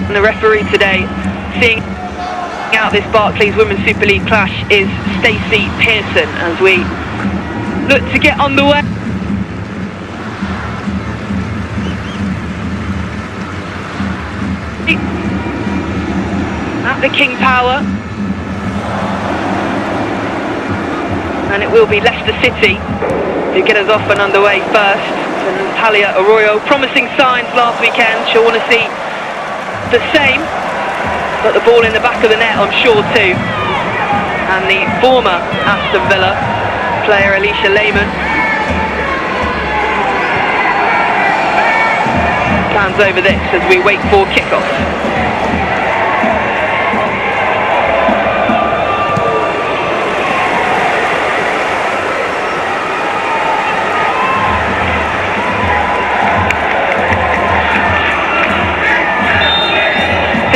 And the referee today, seeing out this Barclays Women's Super League clash, is Stacey Pearson, as we look to get underway. At the King Power, and it will be Leicester City who get us off and underway first. And Natalia Arroyo, promising signs last weekend. She'll want to see the same, but the ball in the back of the net, I'm sure too. And the former Aston Villa player Alicia Lehmann plans over this as we wait for kickoff.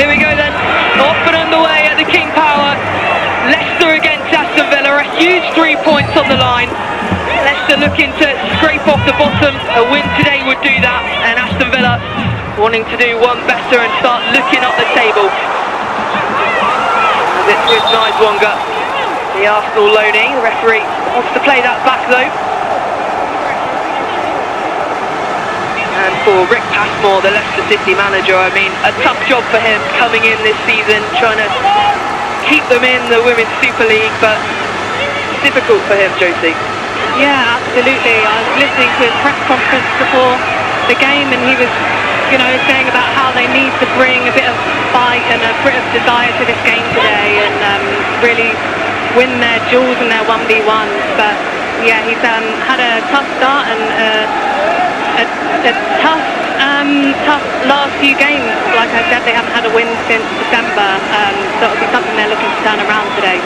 Here we go then, off and underway at the King Power. Leicester against Aston Villa, a huge 3 points on the line. Leicester looking to scrape off the bottom, a win today would do that, and Aston Villa wanting to do one better and start looking up the table. As it's with Nijwanga, the Arsenal loanee. The referee wants to play that back though. And for Rick Passmore, the Leicester City manager, I mean, a tough job for him coming in this season, trying to keep them in the Women's Super League, but difficult for him, Josie. Yeah, absolutely. I was listening to his press conference before the game, and he was, you know, saying about how they need to bring a bit of fight and a bit of desire to this game today, and really win their duels and their 1v1s. But yeah, he's had a tough start and a tough last few games. Like I said, they haven't had a win since December, so it'll be something they're looking to turn around today.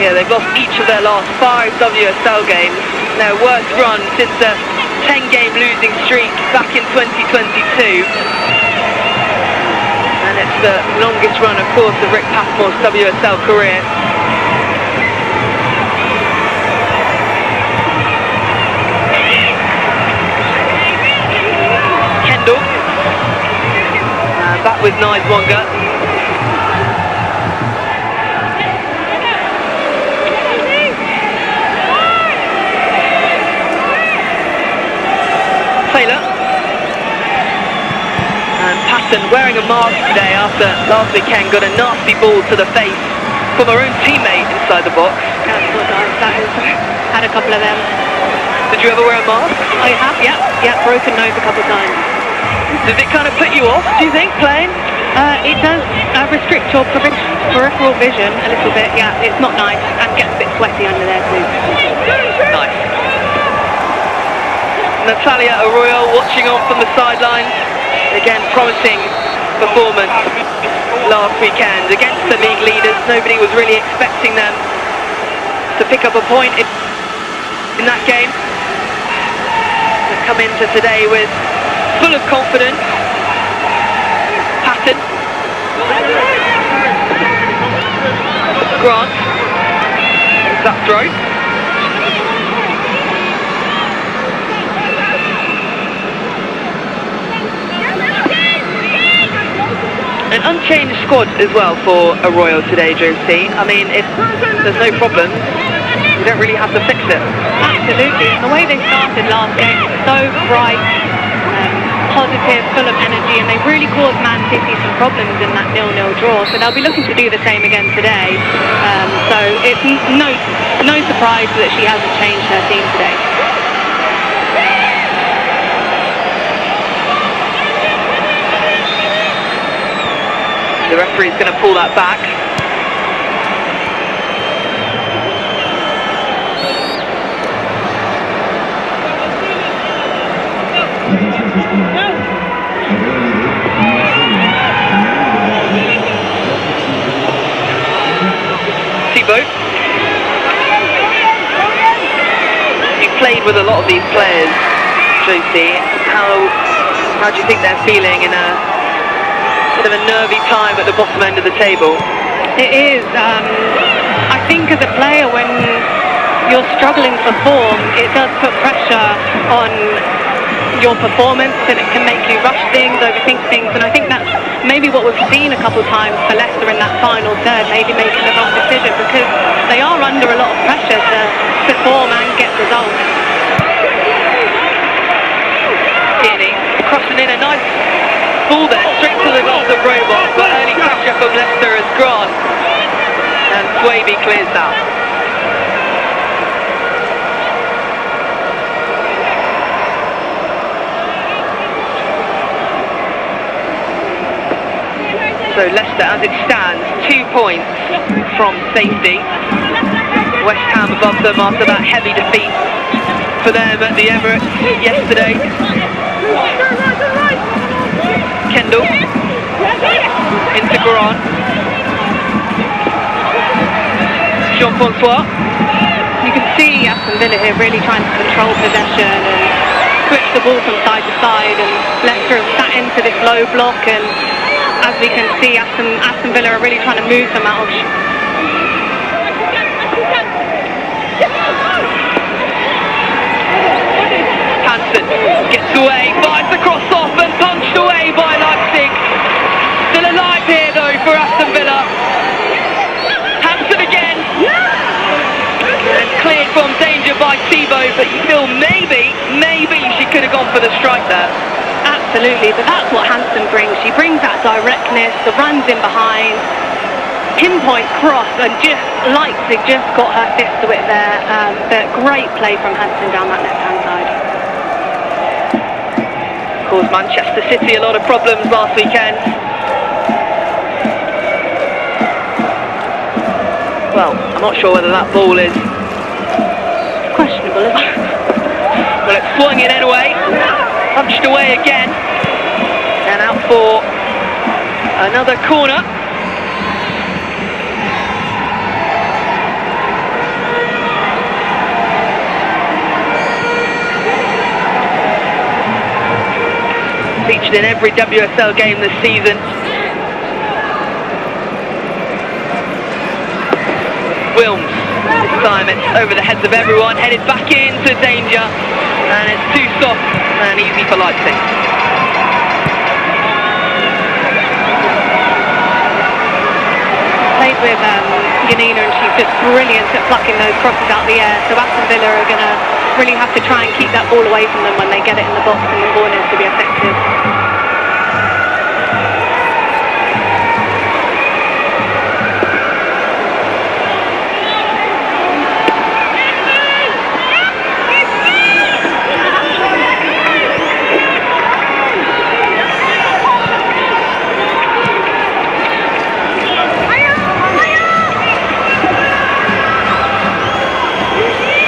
Yeah, they've lost each of their last 5 WSL games. Their worst run since a 10-game losing streak back in 2022. And it's the longest run, of course, of Rick Passmore's WSL career. Back with Nijwanga. Taylor. And Patton wearing a mask today after last weekend got a nasty ball to the face from her own teammate inside the box. That is, had a couple of them. Did you ever wear a mask? I have, yeah, broken nose a couple of times. Does it kind of put you off, do you think, playing? It does restrict your peripheral vision a little bit, yeah. It's not nice, and gets a bit sweaty under there too. Nice. Natalia Arroyo watching on from the sidelines. Again, promising performance last weekend against the league leaders. Nobody was really expecting them to pick up a point in that game. They've come into today with full of confidence. Patton. Grant. That throw. An unchanged squad as well for Arroyo today, Josie. I mean, if there's no problems, you don't really have to fix it. Absolutely. And the way they started last game was so bright, positive, full of energy, and they really caused Man City some problems in that 0-0 draw. So they'll be looking to do the same again today. So it's no surprise that she hasn't changed her team today. The referee's going to pull that back. Thibault. You've played with a lot of these players, Josie. How do you think they're feeling in a bit of a nervy time at the bottom end of the table? It is. I think as a player, when you're struggling for form, it does put pressure on your performance, and it can make you rush things, overthink things, and I think that's what we've seen a couple of times for Leicester in that final third, maybe making the wrong decision, because they are under a lot of pressure to perform and get results. Tierney crossing in a nice ball there, straight to the gloves of Robot, but early pressure from Leicester has gone, and Swaby clears out. So Leicester, as it stands, 2 points from safety. West Ham above them after that heavy defeat for them at the Emirates yesterday. Kendall into Goran. Jean-Francois. You can see Aston Villa here really trying to control possession and switch the ball from side to side, and Leicester have sat into this low block, and as we can see, Aston Villa are really trying to move them out of Hansen gets away, finds the cross off and punched away by Leipzig. Still alive here though for Aston Villa. Hansen again. And cleared from danger by Thibaut, but you feel maybe she could have gone for the strike there. Absolutely, but that's what Hansen brings. She brings that directness, the runs in behind, pinpoint cross, and just Leipzig just got her fist to it there. But great play from Hansen down that left-hand side. Caused Manchester City a lot of problems last weekend. Well, I'm not sure whether that ball is Questionable, isn't it? well, it swung in anyway. Punched away again, and out for another corner. Featured in every WSL game this season. Wilms, this time it's over the heads of everyone, headed back into danger, and it's too soft and easy for Leipzig. Played with Janina, and she's just brilliant at plucking those crosses out the air, so Aston Villa are going to really have to try and keep that ball away from them when they get it in the box in the corners to be effective.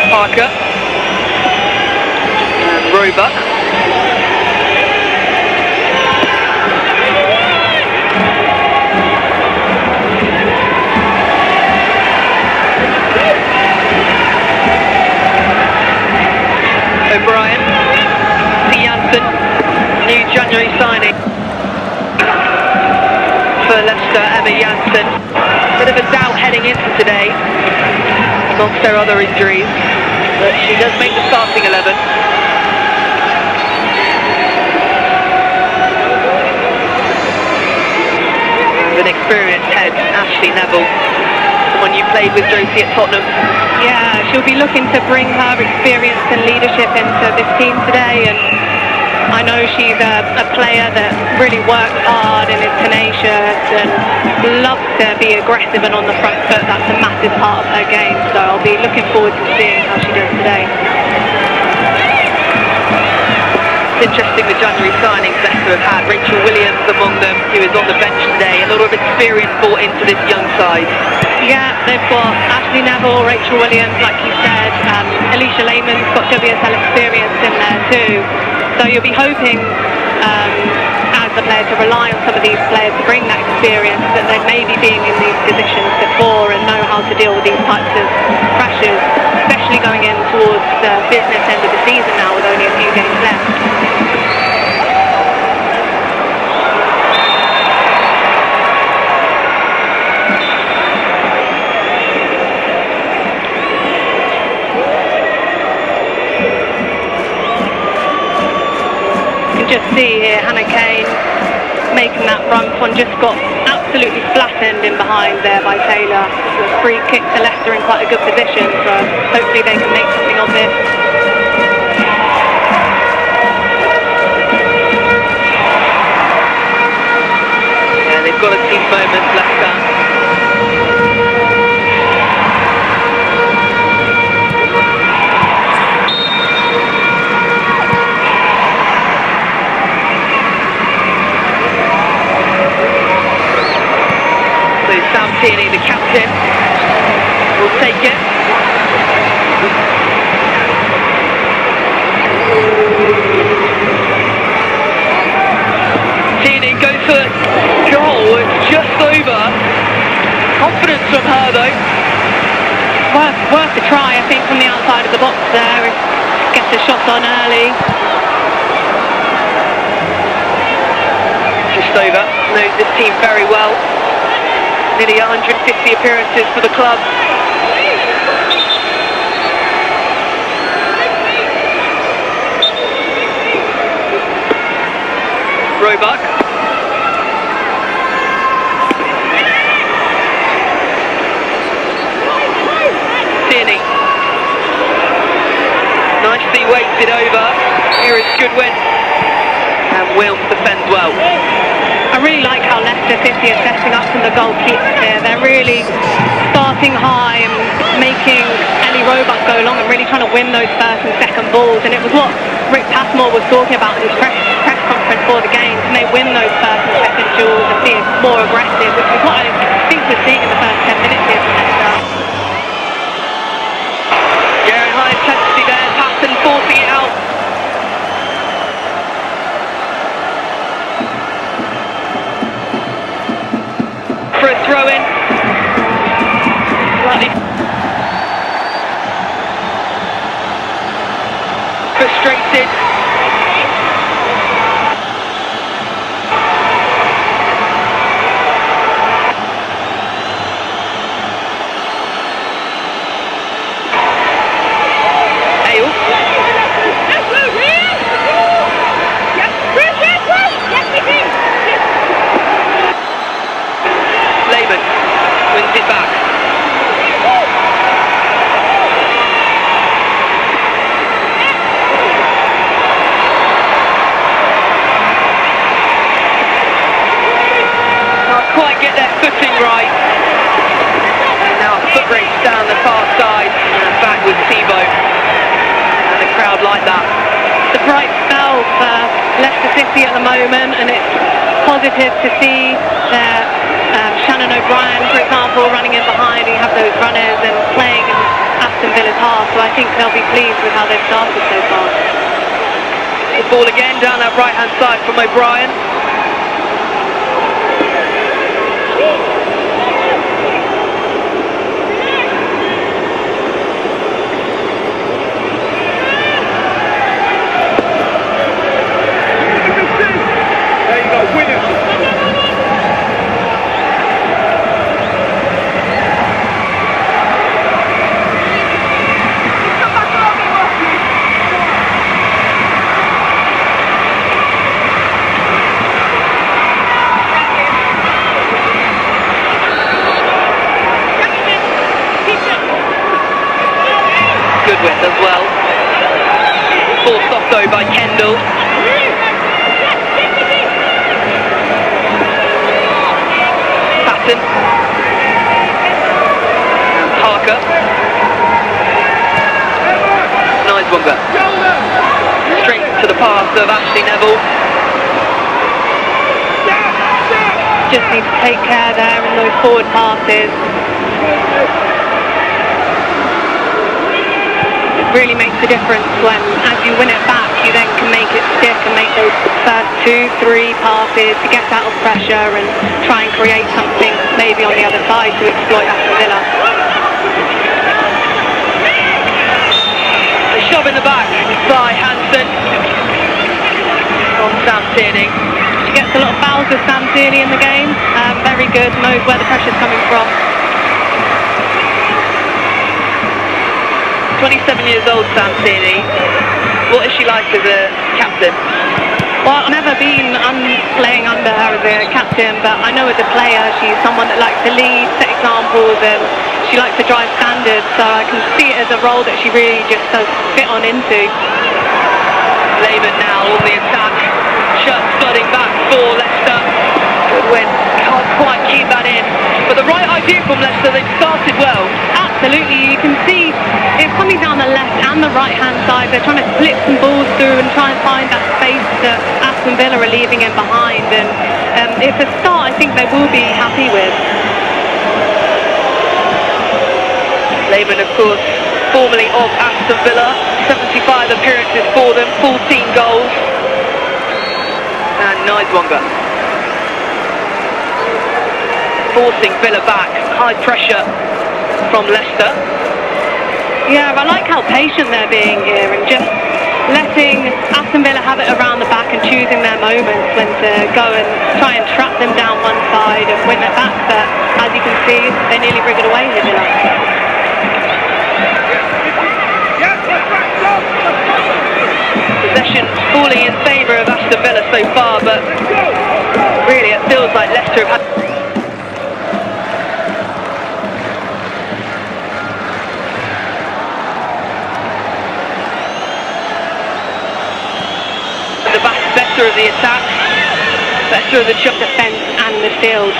Parker and Roebuck. O'Brien, Janssen, new January signing for Leicester, Emma Janssen. Bit of a doubt heading into today, amongst their other injuries, but she does make the starting 11. With an experienced head, Ashley Neville, someone you played with, Josie, at Tottenham. Yeah, she'll be looking to bring her experience and leadership into this team today, and I know she's a player that really works hard and is tenacious and loves to be aggressive and on the front foot. That's a massive part of her game, so I'll be looking forward to seeing how she does today. It's interesting, the January signings Leicester have had, Rachel Williams among them, who is on the bench today. A lot of experience brought into this young side. Yeah, they've got Ashley Neville, Rachel Williams, like you said, Alicia Lehman's got WSL experience in there too. So you'll be hoping, as the player, to rely on some of these players to bring that experience, that they've maybe been in these positions before and know how to deal with these types of pressures, especially going in towards the business end of the season now with only a few games left. Just see here Hannah Kane make in that front one, just got absolutely flattened in behind there by Taylor. A free kick to Leicester in quite a good position, so hopefully they can make something of this. Yeah, they've got a team moment, Leicester. Sam Tierney, the captain, will take it. Tierney goes for the goal, it's just over. Confidence from her though. Worth a try, I think, from the outside of the box there. Gets a shot on early. Just over. Knows this team very well. Nearly 150 appearances for the club. Roebuck. Tierney. Nicely weighted over. Here is Goodwin. And Wilms defends well. I really like how Leicester City are setting up from the goalkeeper here. They're really starting high and making Ellie Roebuck go long and really trying to win those first and second balls. And it was what Rick Passmore was talking about in his press conference for the game. Can they win those first and second duels and be more aggressive, which is what I think we're seeing in the first 10 minutes here from Leicester. Yeah, high intensity there. Patton forcing it out. For a throw-in. Slightly frustrated. Wins it back. Can't quite get their footing right. And now a foot race down the far side and back with Thibaut. And the crowd like that. It's a bright spell for Leicester City at the moment, and it's positive to see their Shannon O'Brien, for example, running in behind, and you have those runners and playing in Aston Villa's half, so I think they'll be pleased with how they've started so far. The ball again down that right hand side from O'Brien. There you go, winners. Goodwin as well. Forced off though by Kendall. Patton. And Parker. Niswunga. Straight to the pass of Ashley Neville. Just need to take care there in those forward passes. Really makes a difference when, as you win it back, you then can make it stick and make those first 2-3 passes to get out of pressure and try and create something maybe on the other side to exploit Aston Villa. A shove in the back by Hansen on Sam Tierney. She gets a lot of fouls with Sam Tierney in the game. Very good, knows where the pressure's coming from. 27 years old, Sam Tierney. What is she like as a captain? Well, I've never been playing under her as a captain, but I know as a player she's someone that likes to lead, set examples, and she likes to drive standards, so I can see it as a role that she really just does fit on into. Lehman now on the attack, shirt studding back for Leicester. Good win, can't quite keep that in, but the right idea from Leicester, they've started well. Absolutely, you can see it's coming down the left and the right hand side. They're trying to flip some balls through and try and find that space that Aston Villa are leaving in behind, and it's a start I think they will be happy with. Lehman, of course, formerly of Aston Villa, 75 appearances for them, 14 goals, and Nijswanga forcing Villa back, high pressure from Leicester. Yeah, I like how patient they're being here and just letting Aston Villa have it around the back and choosing their moments when to go and try and trap them down one side and win it back, but as you can see, they nearly bring it away here, Villa. Possession falling in favour of Aston Villa so far, but really it feels like Leicester have had the better of the attack, better of the defence and midfield.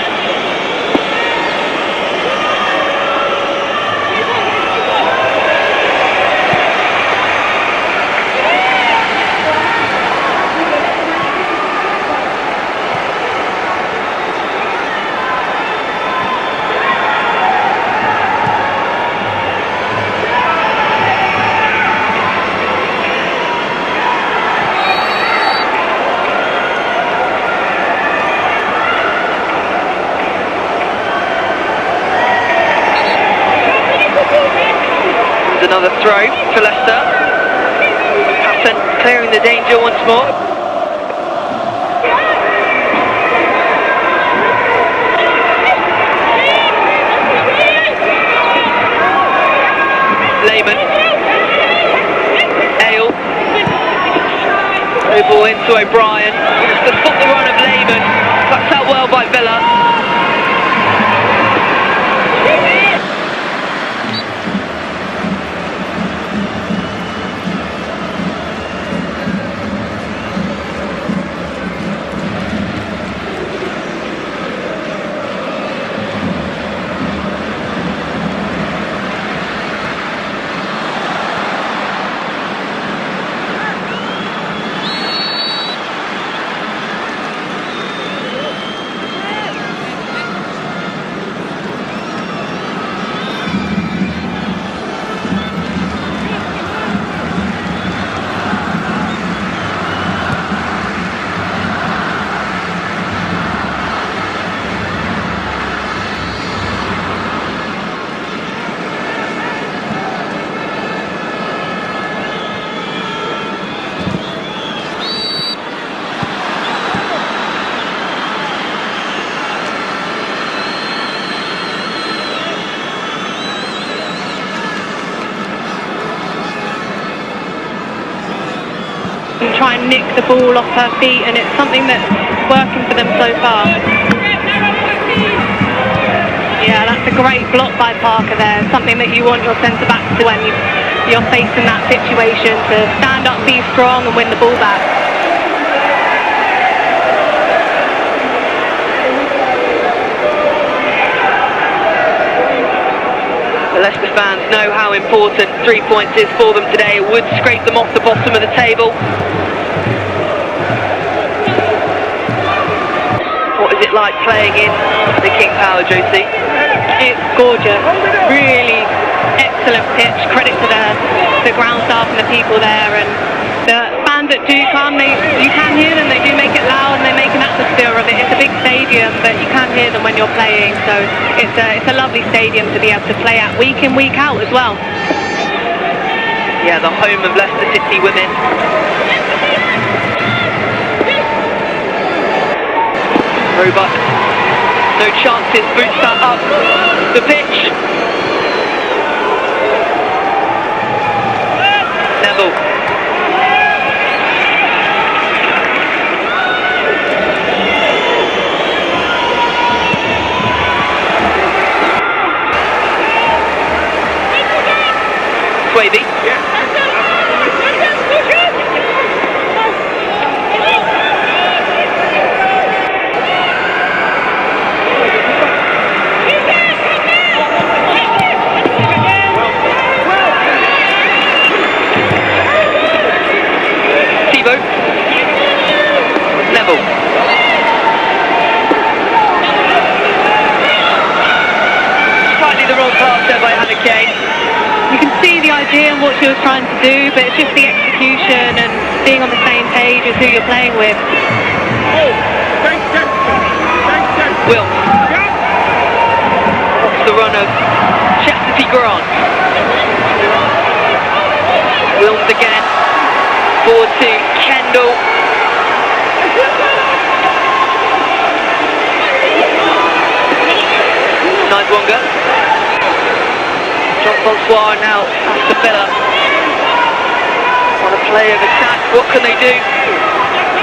another throw for Leicester. Patton clearing the danger once more. Lehman. Ale. No ball into O'Brien. Just to stop the run of Lehman. That's out well by Villa. And try and nick the ball off her feet, and it's something that's working for them so far. Yeah, that's a great block by Parker there. Something that you want your centre-backs to when you're facing that situation, to stand up, be strong and win the ball back. The Leicester fans know how important 3 points is for them today. It would scrape them off the bottom of the table. What is it like playing in the King Power, Josie? It's gorgeous. Really excellent pitch. Credit to the ground staff and the people there, and the fans that do come, you can hear them. They do make it loud and they make an atmosphere of it. It's a big stadium, but you can hear them when you're playing, so it's a lovely stadium to be able to play at week in, week out as well. Yeah, the home of Leicester City Women. Robot, no chances, boots that up the pitch. Neville. idea on what she was trying to do, but it's just the execution and being on the same page as who you're playing with. Wilms. Off the run of Chastity Grant. Wilms again. Forward to Kendall. Nidewonga. John Bonsoir now, Aston Villa. On a play of attack, what can they do?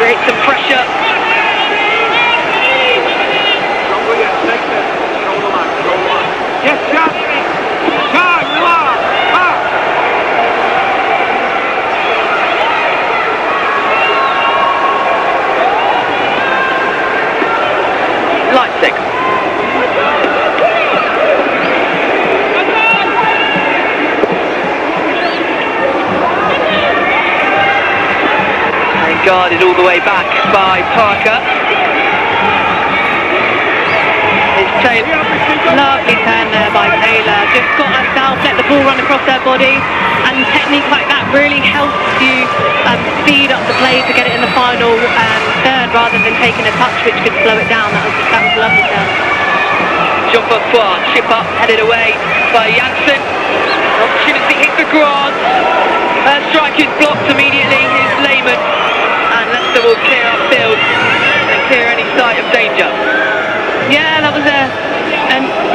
Create some pressure. Yes, shot! Shot! Leipzig. And guarded all the way back by Parker. His tail. Lovely turn there by Taylor. Just got herself, let the ball run across her body, and technique like that really helps you speed up the play to get it in the final third rather than taking a touch which could slow it down. That was a lovely turn. Jean Bonsoir, chip up, headed away by Janssen. Opportunity hit the Grant. Her strike is blocked immediately. Here's Lehman, and Leicester will clear upfield and clear any sight of danger. Yeah, that was a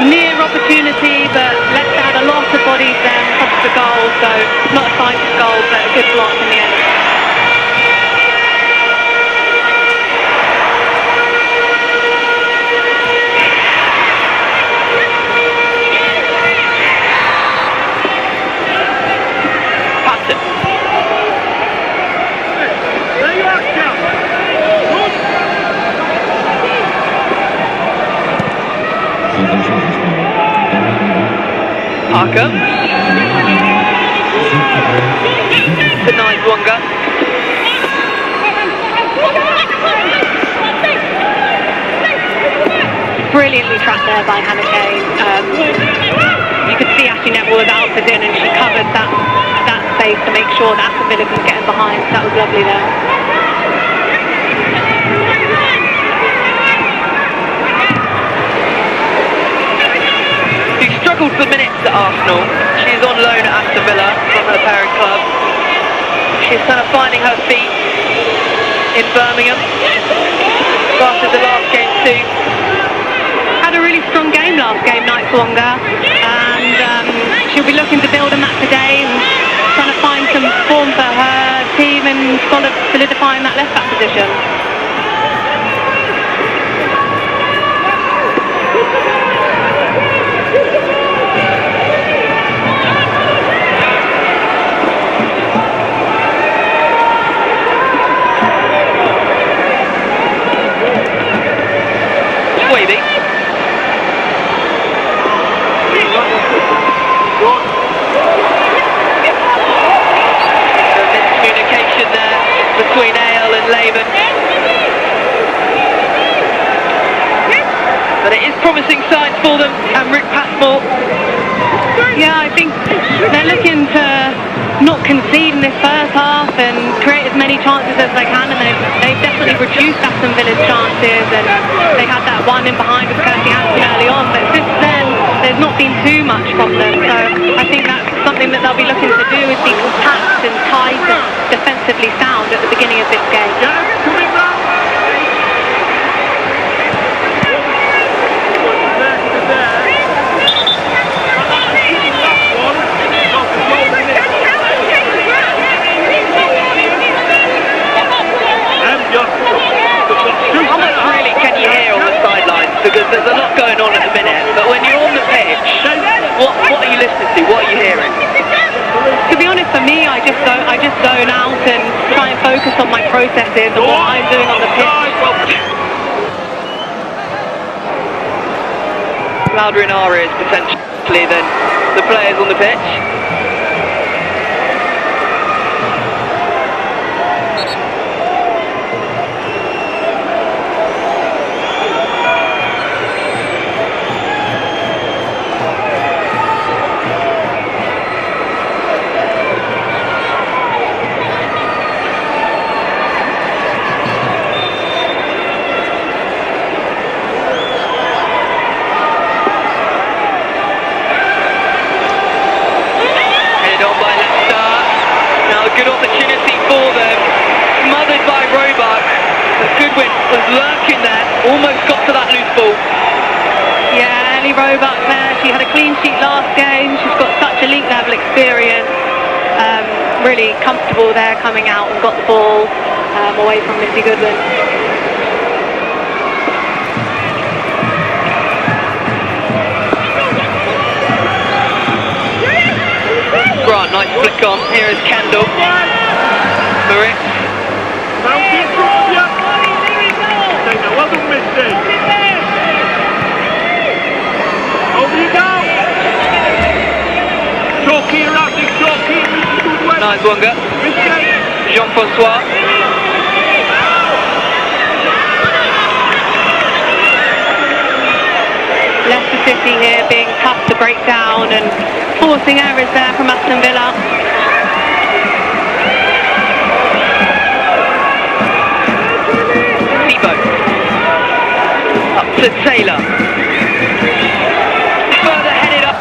near opportunity, but Leicester had a lot of bodies there on top of the goal, so not a fighter's goal, but a good block in the end. Patton. There you are, Cal. Parker. To Nidewonga. Brilliantly trapped there by Hannah Kane. You could see Ashley Neville was outed in and she covered that space to make sure that Aston Villa couldn't get in behind. That was lovely there. Struggled for minutes at Arsenal. She's on loan at Aston Villa from her parent club. She's kind of finding her feet in Birmingham. Started the last game too. Had a really strong game last game night for Wonga, and she'll be looking to build on that today and trying to find some form for her team and solidifying that left back position. Wavy. Miscommunication there between Ale and Lehman. But it is promising signs for them, and Rick Passmore. Yeah, I think they're looking to not concede in this first half and create as many chances as they can, and they've definitely reduced Aston Villa's chances, and they had that one in behind with Kirsty Hansen early on, but since then there's not been too much from them, so I think that's something that they'll be looking to do, is be compact and tight and defensively sound at the beginning of this game. How much really can you hear on the sidelines? Because there's a lot going on at the minute, but when you're on the pitch, what are you listening to? What are you hearing? To be honest, for me, I just zone out and try and focus on my processes and what I'm doing on the pitch. Louder in our ears potentially than the players on the pitch. Roebuck there. She had a clean sheet last game. She's got such elite level experience. Really comfortable there coming out and got the ball away from Missy Goodwin. Grant, nice flick on. Here is Kendall. Maritz. Well done, Misty. Over you go. Chalky around it, Chalky. Nice Wonga. Jean-Francois. Leicester City here being tough to break down and forcing errors there from Aston Villa. Up to Taylor. Further headed up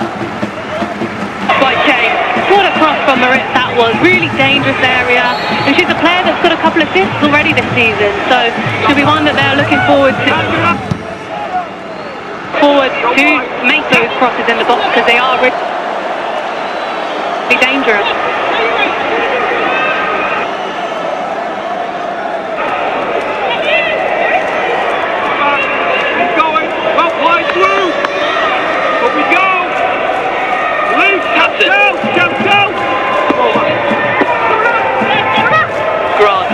by Kane. What a cross from Maritz that was. Really dangerous area. And she's a player that's got a couple of assists already this season. So she'll be one that they're looking forward to make those crosses in the box because they are really dangerous. Grant.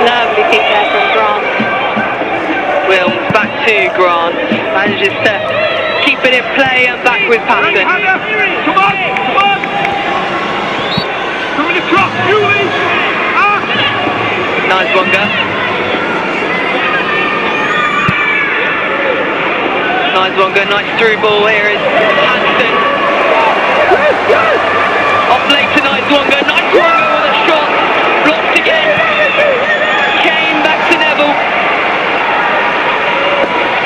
Lovely kick there from Grant. Wilms back to Grant. Manages to keep it in play and back with Patton. Come on, come on. Coming across, Julie. Nice Wonga. Nice Wonga, nice through ball. Here is Hanson. Off late to Nice Wonga. Nice Wonga with a shot. Blocked again. Kane back to Neville.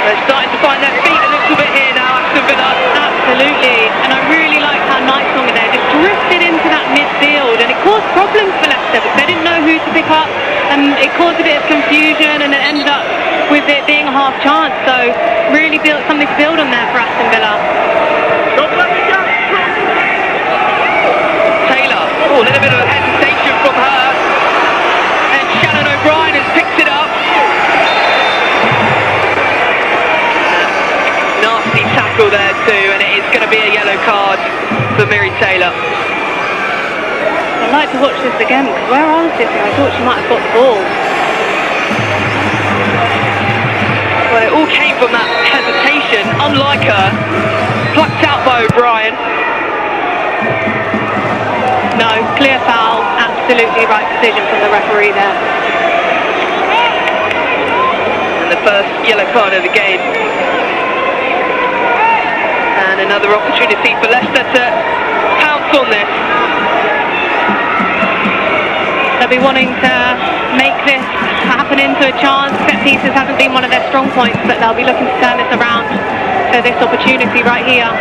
They're starting to find their feet a little bit here now, Aston Villa. Absolutely. And I really liked how Nice Wonga there just drifted into that midfield and it caused problems for Leicester because they didn't know who to pick up and it caused a bit of confusion and it ended up with it being a half chance. So really built something to build on there for Aston Villa. Taylor. Oh, a little bit of a hesitation from her. And Shannon O'Brien has picked it up. Nasty tackle there too, and it is going to be a yellow card for Miri Taylor. I'd like to watch this again because where I was sitting I thought she might have got the ball. Well, it all came from that hesitation, unlike her. Plucked out by O'Brien. No, clear foul, absolutely right decision from the referee there. And the first yellow card of the game. And another opportunity for Leicester to pounce on this. They'll be wanting to make this happen into a chance. Set pieces hasn't been one of their strong points, but they'll be looking to turn this around for this opportunity right here.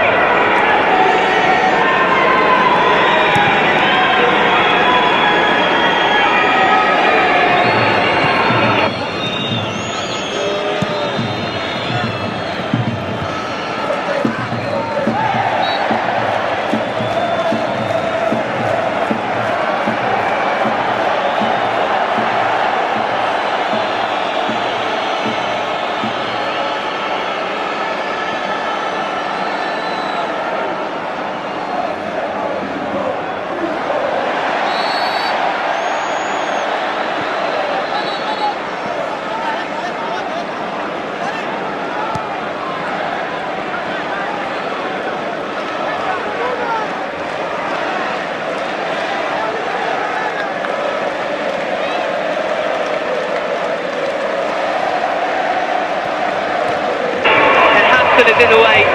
Is in the way.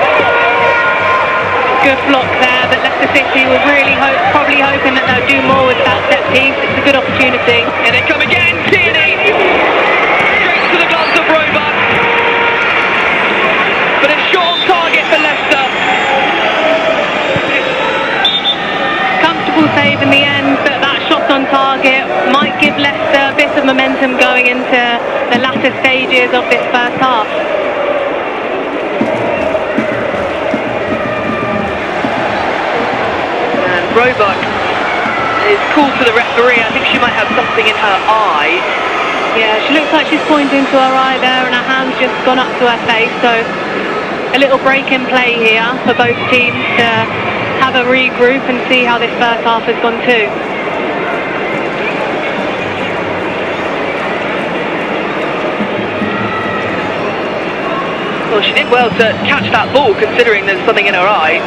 Good block there, but Leicester City were really probably hoping that they'll do more with that set piece. It's a good opportunity. And they come again, Tierney! Straight to the gloves of Roebuck. But a shot on target for Leicester. Comfortable save in the end, but that shot on target might give Leicester a bit of momentum going into the latter stages of this first half. And Roebuck is called to the referee. I think she might have something in her eye. Yeah, she looks like she's pointing to her eye there and her hand's just gone up to her face, so a little break in play here for both teams to have a regroup and see how this first half has gone too. Well, she did well to catch that ball considering there's something in her eye.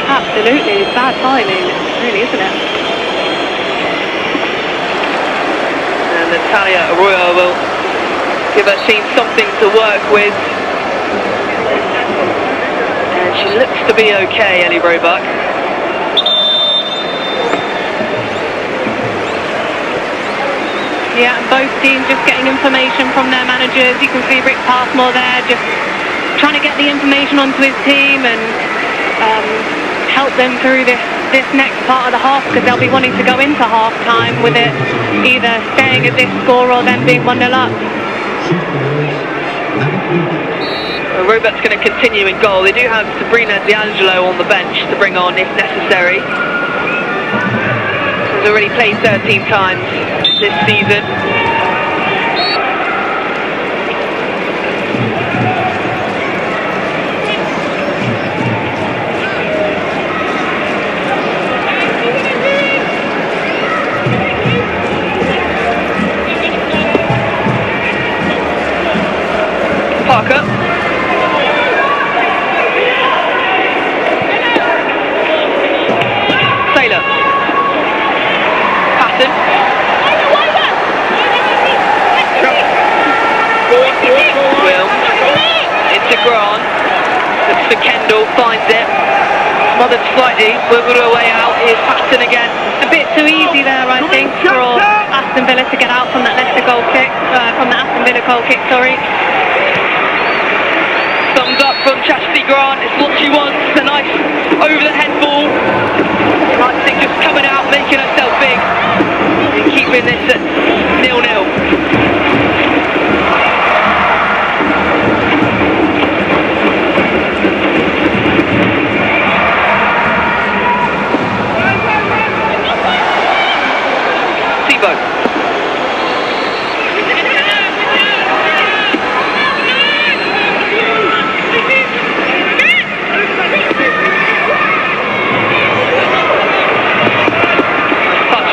Absolutely, it's bad timing, really, isn't it? And Natalia Arroyo will give her team something to work with. And she looks to be okay, Ellie Roebuck. Yeah, and both teams just getting information from their managers. You can see Rick Passmore there just trying to get the information onto his team and help them through this next part of the half, because they'll be wanting to go into half time with it either staying at this score or then being 1-0 up. Well, Roebuck's going to continue in goal. They do have Sabrina D'Angelo on the bench to bring on if necessary. She's already played 13 times this season. Parker. Taylor. Patton. Will. Into Grant. Looks for Kendall. Finds it. Smothered slightly. Wiggled her way out. Here's Patton again. A bit too easy there, I think, for Aston Villa to get out from that Leicester goal kick, from the Aston Villa goal kick, sorry. Thumbs up from Chastity Grant. It's what she wants. A nice over-the-head ball. I think just coming out, making herself big, and keeping this at 0-0.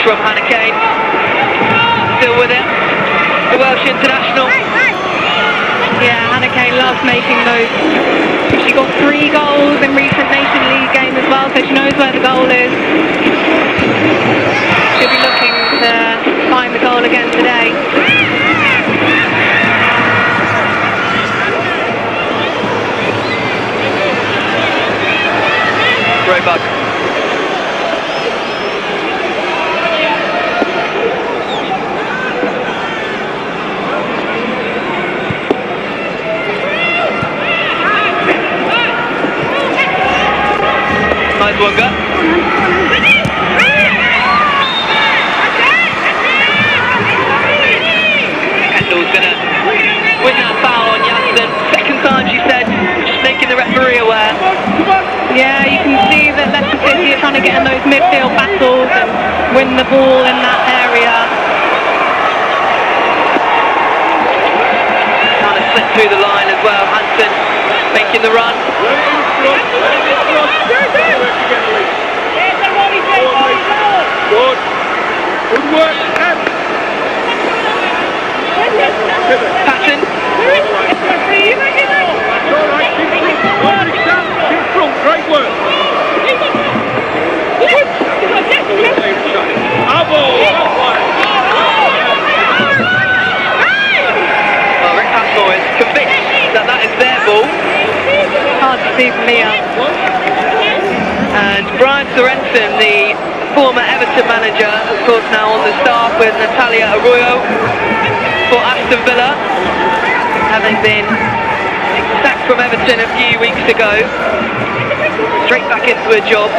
From Hannah Kane, still with it, the Welsh international. Yeah, Hannah Kane loves making those. She got 3 goals in recent Nation League game as well, so she knows where the goal is. She'll be looking to find the goal again today. Roebuck. Nice one, gut. Kendall's gonna win that foul on Janssen. Second time, she said, just making the referee aware. Yeah, you can see that Leicester City are trying to get in those midfield battles and win the ball in that area. Trying to slip through the line as well. Hansen making the run. Good. Good work. Patton. Keep front. Great work. Well, Rick Passmore is convinced that that is their ball. Hard to see from here. And Brian Sorensen, the former Everton manager, of course now on the staff with Natalia Arroyo for Aston Villa, having been sacked from Everton a few weeks ago, straight back into a job.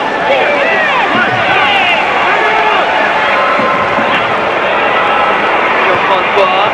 Jean-Francois.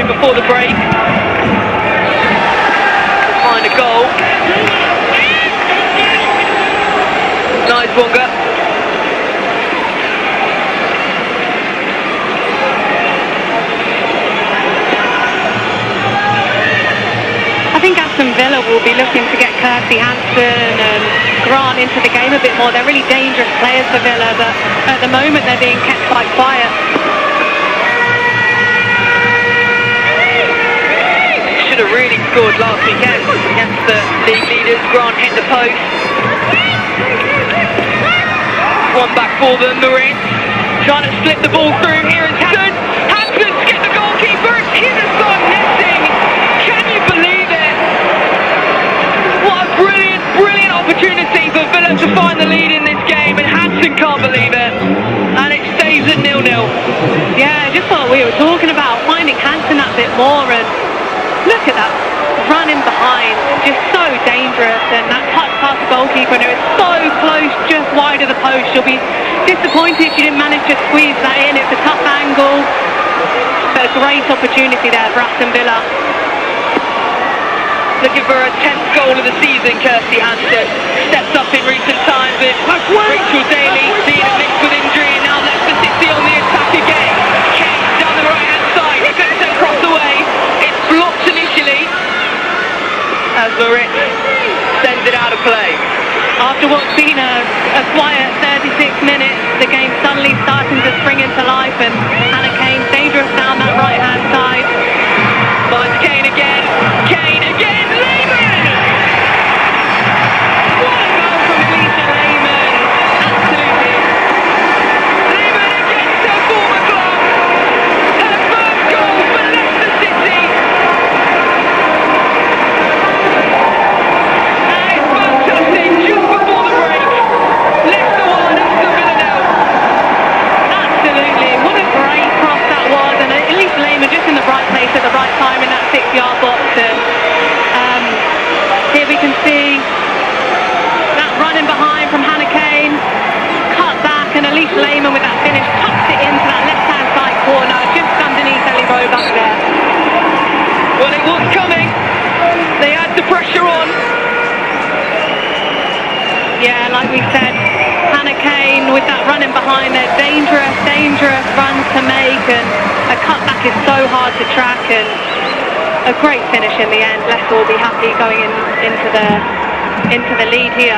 to before the break to find a goal. Nice Wonga. I think Aston Villa will be looking to get Kirsty Hansen and Grant into the game a bit more. They're really dangerous players for Villa, but at the moment they're being kept quite quiet. Should have really scored last weekend against the league leaders. Grant hit the post. One back for them. Marin trying to slip the ball through. Here is Hansen. Hansen skip the goalkeeper. It's hit the spot netting. Can you believe it? What a brilliant opportunity for Villa to find the lead in this game, and Hansen can't believe it. And it stays at 0-0. Yeah, just what we were talking about, finding Hansen that bit more, and look at that run in behind, just so dangerous, and that touch past the goalkeeper, and it was so close, just wide of the post. You'll be disappointed she didn't manage to squeeze that in. It's a tough angle, but a great opportunity there for Aston Villa. Looking for her 10th goal of the season, Kirsty Hansen. Steps up in recent times with Rachel Daly, seeing a mix with injury, and now Leicester City on the attack again. Kane down the right-hand side, gets it across the way. It's blocked initially as Maritz sends it out of play. After what's been a quiet 36 minutes, the game suddenly starting to spring into life, and Hannah Kane dangerous down that right-hand side. Finds Kane again, Lehman! What a goal from Lisa Lehman, absolutely. Lehman against her former club, her first goal for Leicester City. That is fantastic, just before the break. Leicester 1, Aston Villa 0. Absolutely, what a great cross that was, and at least Lehman just in the right place at the right time in that 6-yard box. And here we can see that running behind from Hannah Kane, cut back, and Elise Lehman with that finish tucks it into that left-hand side corner, just underneath Ellie Roebuck there. Well, it was coming. They had the pressure on. Yeah, like we said, Hannah Kane with that running behind there, dangerous runs to make, and a cutback is so hard to track, and a great finish in the end. Leicester will be happy going into the lead here.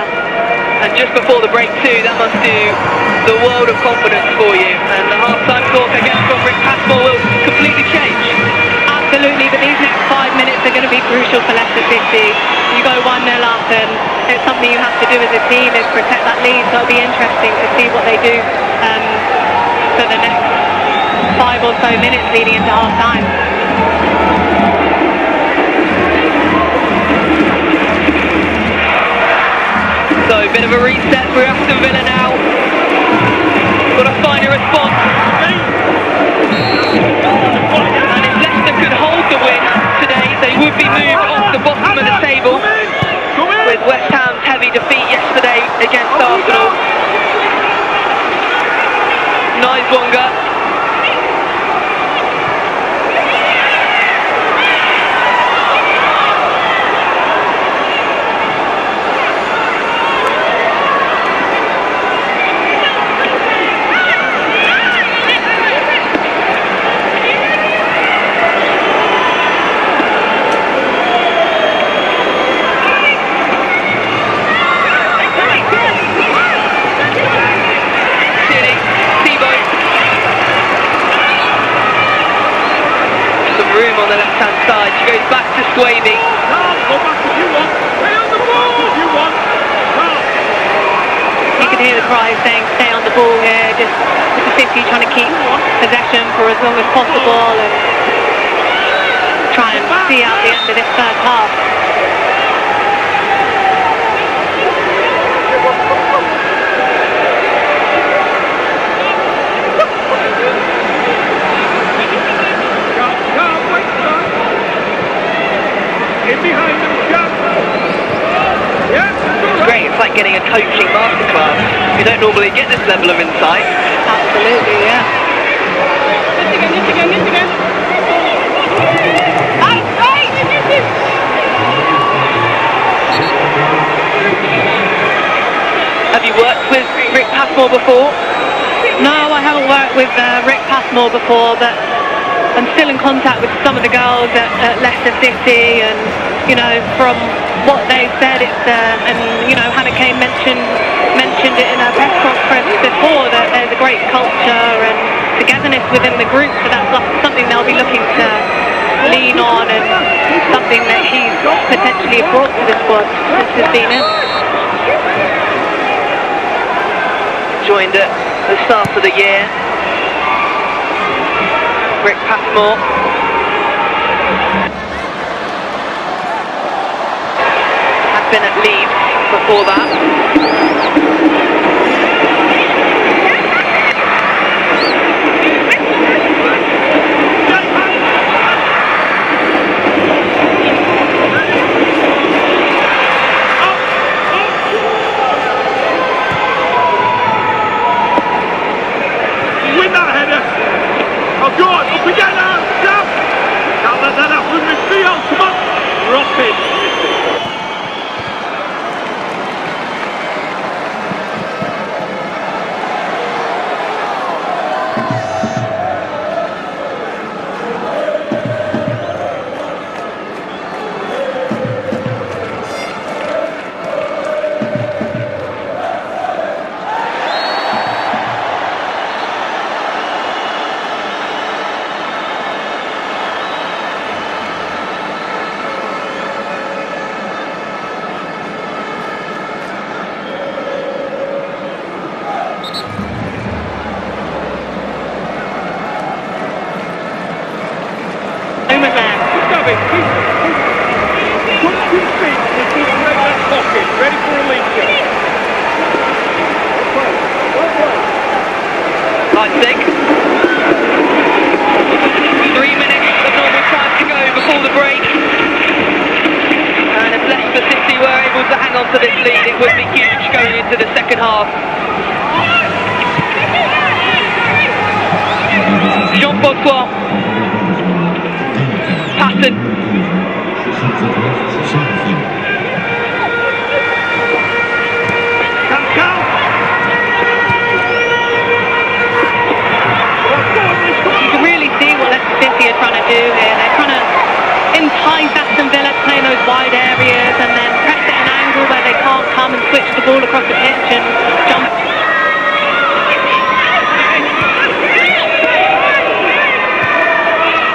And just before the break too, that must do the world of confidence for you. And the half-time talk, I guess, from Rick Passmore will completely change. Absolutely, but these next 5 minutes are going to be crucial for Leicester City. You go 1-0 up, and it's something you have to do as a team, is protect that lead. So it'll be interesting to see what they do for the next 5 or so minutes leading into half-time. So a bit of a reset for Aston Villa now. Got to find a response. And if Leicester could hold the win today, they would be moved off the bottom of the table, with West Ham's heavy defeat yesterday against Arsenal. Nice Wonga. Room on the left-hand side. She goes back to Swaby. Go back if you want. Stay on the ball if you want. You can hear the cries saying stay on the ball here, just with the City trying to keep possession for as long as possible and try and see out the end of this first half. It's great, it's like getting a coaching masterclass. You don't normally get this level of insight. Absolutely, yeah. you worked with Rick Passmore before? No, I haven't worked with Rick Passmore before, but I'm still in contact with some of the girls at Leicester City, and you know, from what they've said, it's and you know, Hannah Kane mentioned it in her press conference before, that there's a great culture and togetherness within the group, so that's something they'll be looking to lean on, and something that he's potentially brought to the squad since he's been in. Joined at the start of the year, Rick Passmore. Had been at Leeds before that. Go on, up again now, jump! Can't let that happen with midfield, come on! Drop it! Ready for a lead shot. Leipzig. 3 minutes of normal time to go before the break. And if Leicester City were able to hang on to this lead, it would be huge going into the second half. Jean-François. Passon. Are trying to do here. They're trying to entice Aston Villa to play in those wide areas and then press at an angle where they can't come and switch the ball across the pitch and jump.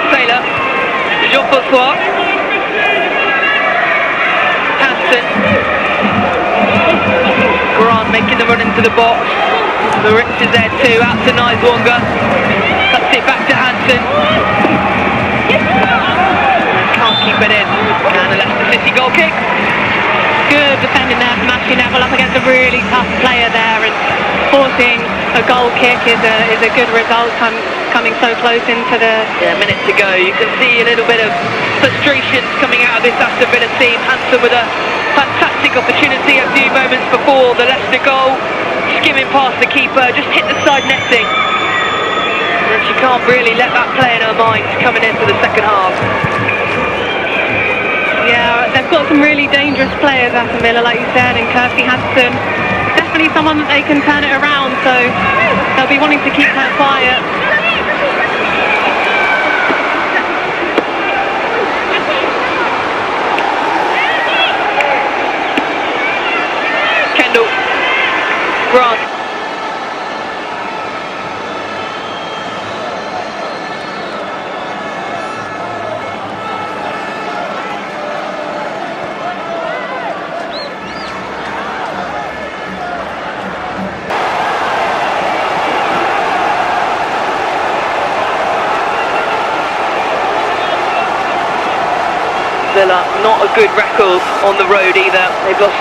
Taylor, Jean-François, Hansen, Grant making the run into the box. Moritz is there too, out to Nijswonga. Cuts it back to Hansen. Can't keep it in. And a Leicester City goal kick. Good defending there from Ashley Neville up against a really tough player there, and forcing a goal kick is a good result coming so close into the... Yeah, a minute to go. You can see a little bit of frustration coming out of this Aston Villa team. Hansen with a fantastic opportunity a few moments before the Leicester goal. Skimming past the keeper, just hit the side netting. And she can't really let that play in her mind coming into the second half. Yeah, they've got some really dangerous players, Aston Villa, like you said, and Kirsty Hansen. Definitely someone that they can turn it around, so they'll be wanting to keep her quiet. Kendall. Grant. Villa, not a good record on the road either. They've lost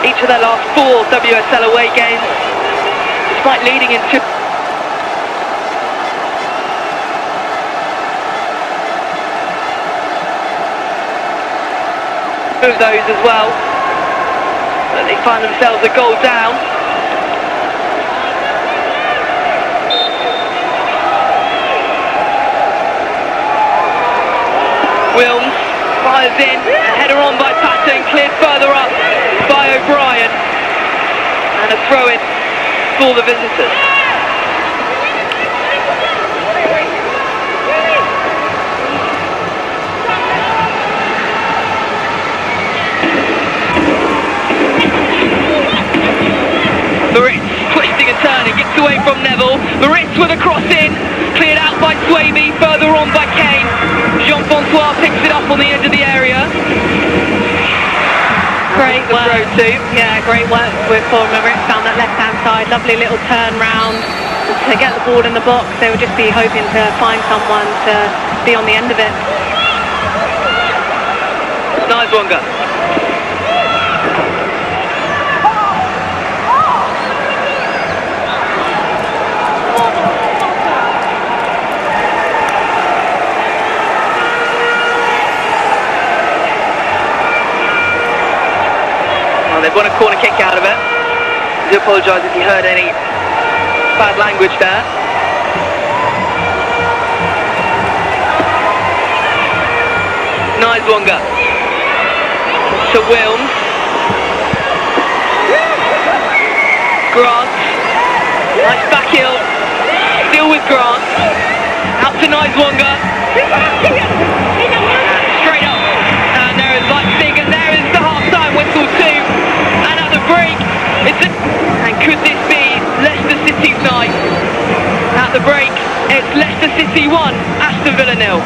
each of their last 4 WSL away games, despite leading in 2. Of those as well, but they find themselves a goal down. Wilms fires in, a header on by Patton, cleared further up by O'Brien. And a throw-in for the visitors. Maritz twisting and turning, gets away from Neville. Maritz with a cross in, cleared out by Swaby, further on by Kane. Jean-Francois picks it up on the edge of the area. Great work. Too. Yeah, great work with Maritz down that left-hand side. Lovely little turn round to get the ball in the box. They would just be hoping to find someone to be on the end of it. Nice Wonga. They've won a corner kick out of it. I do apologise if you heard any bad language there. Nice Wonga to Wilms. Grant. Nice back heel. Still with Grant. Out to Nice Wonga. Straight up. And there is Leipzig, and there is the half-time whistle too. And at the break, and could this be Leicester City's night? At the break, it's Leicester City 1, Aston Villa 0.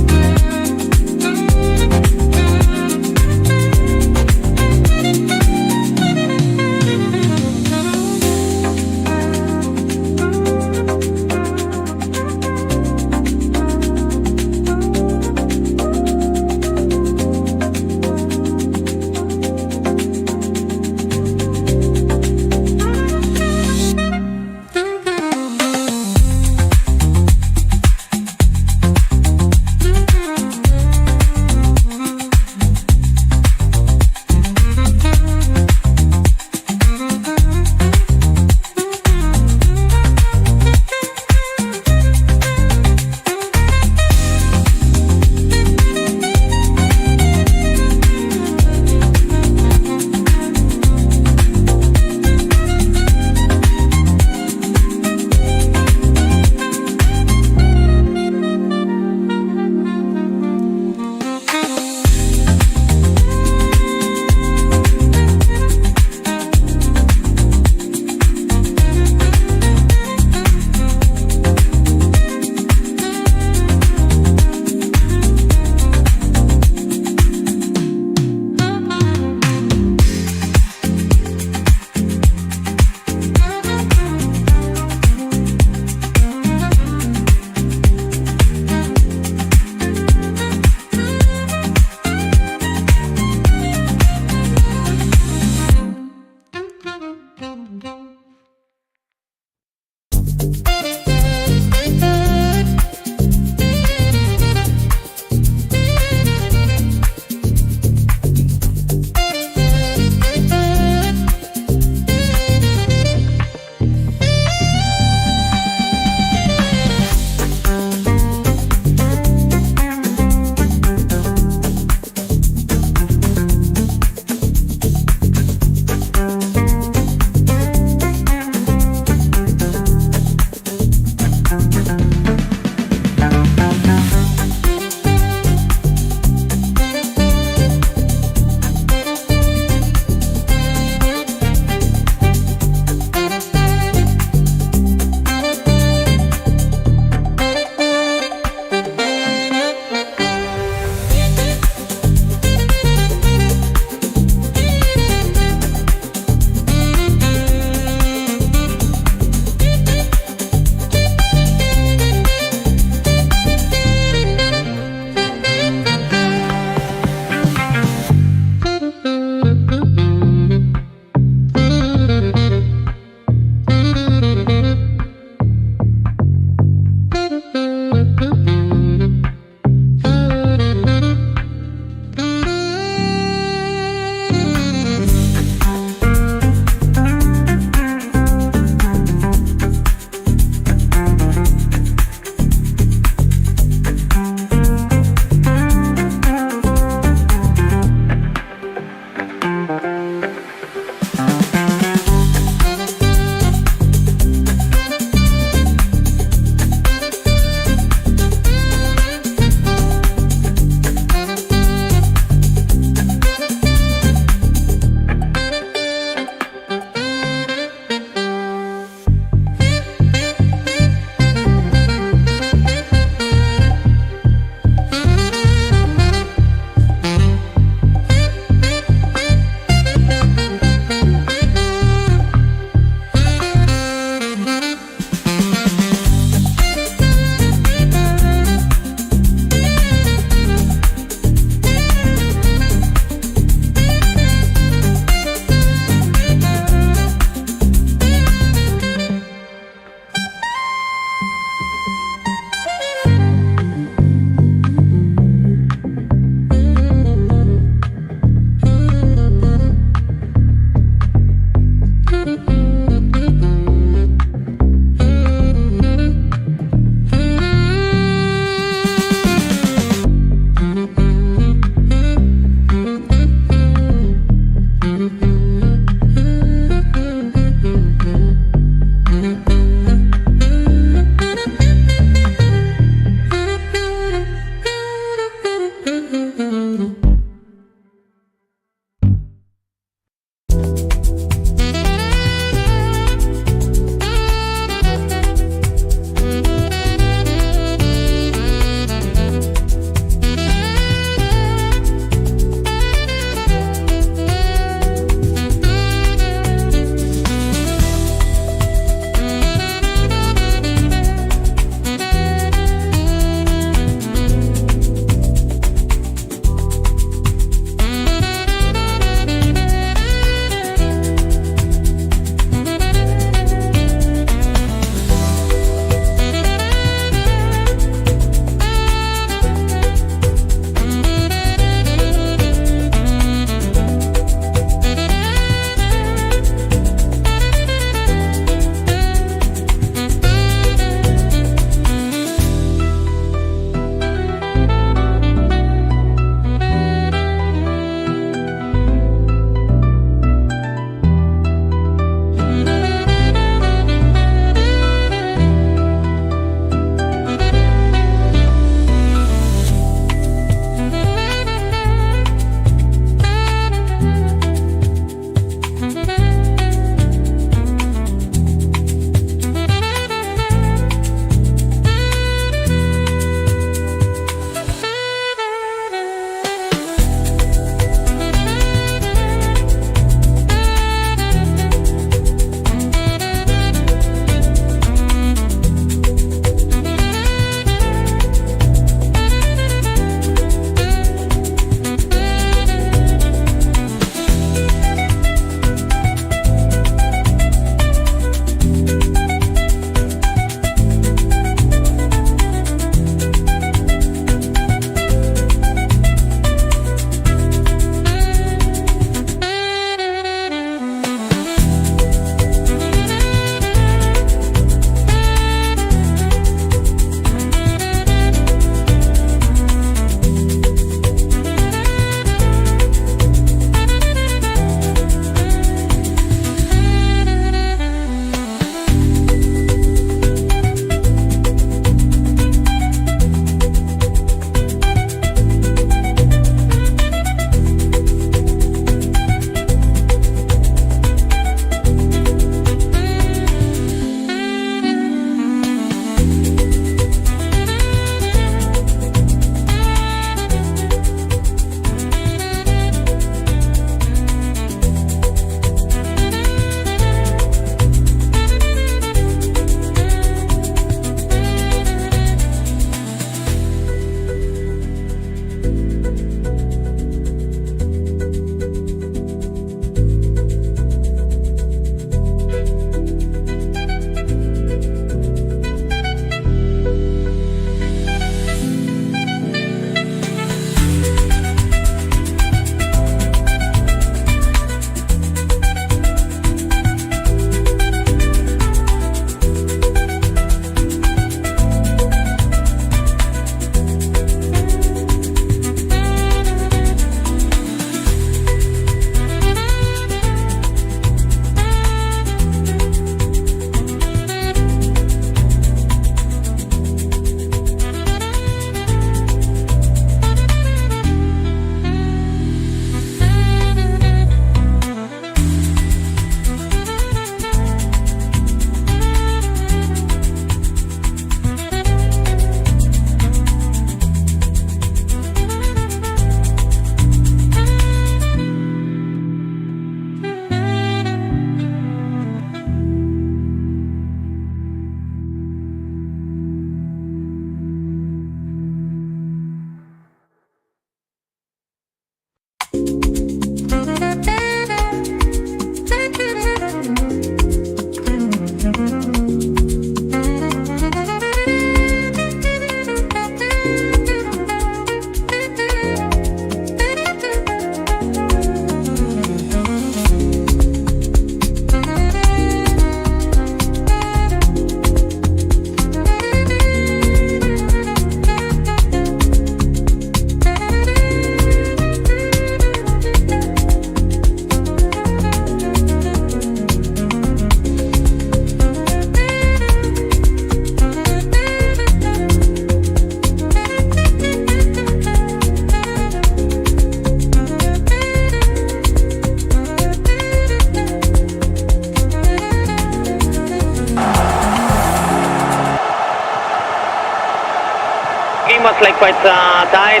quite tight.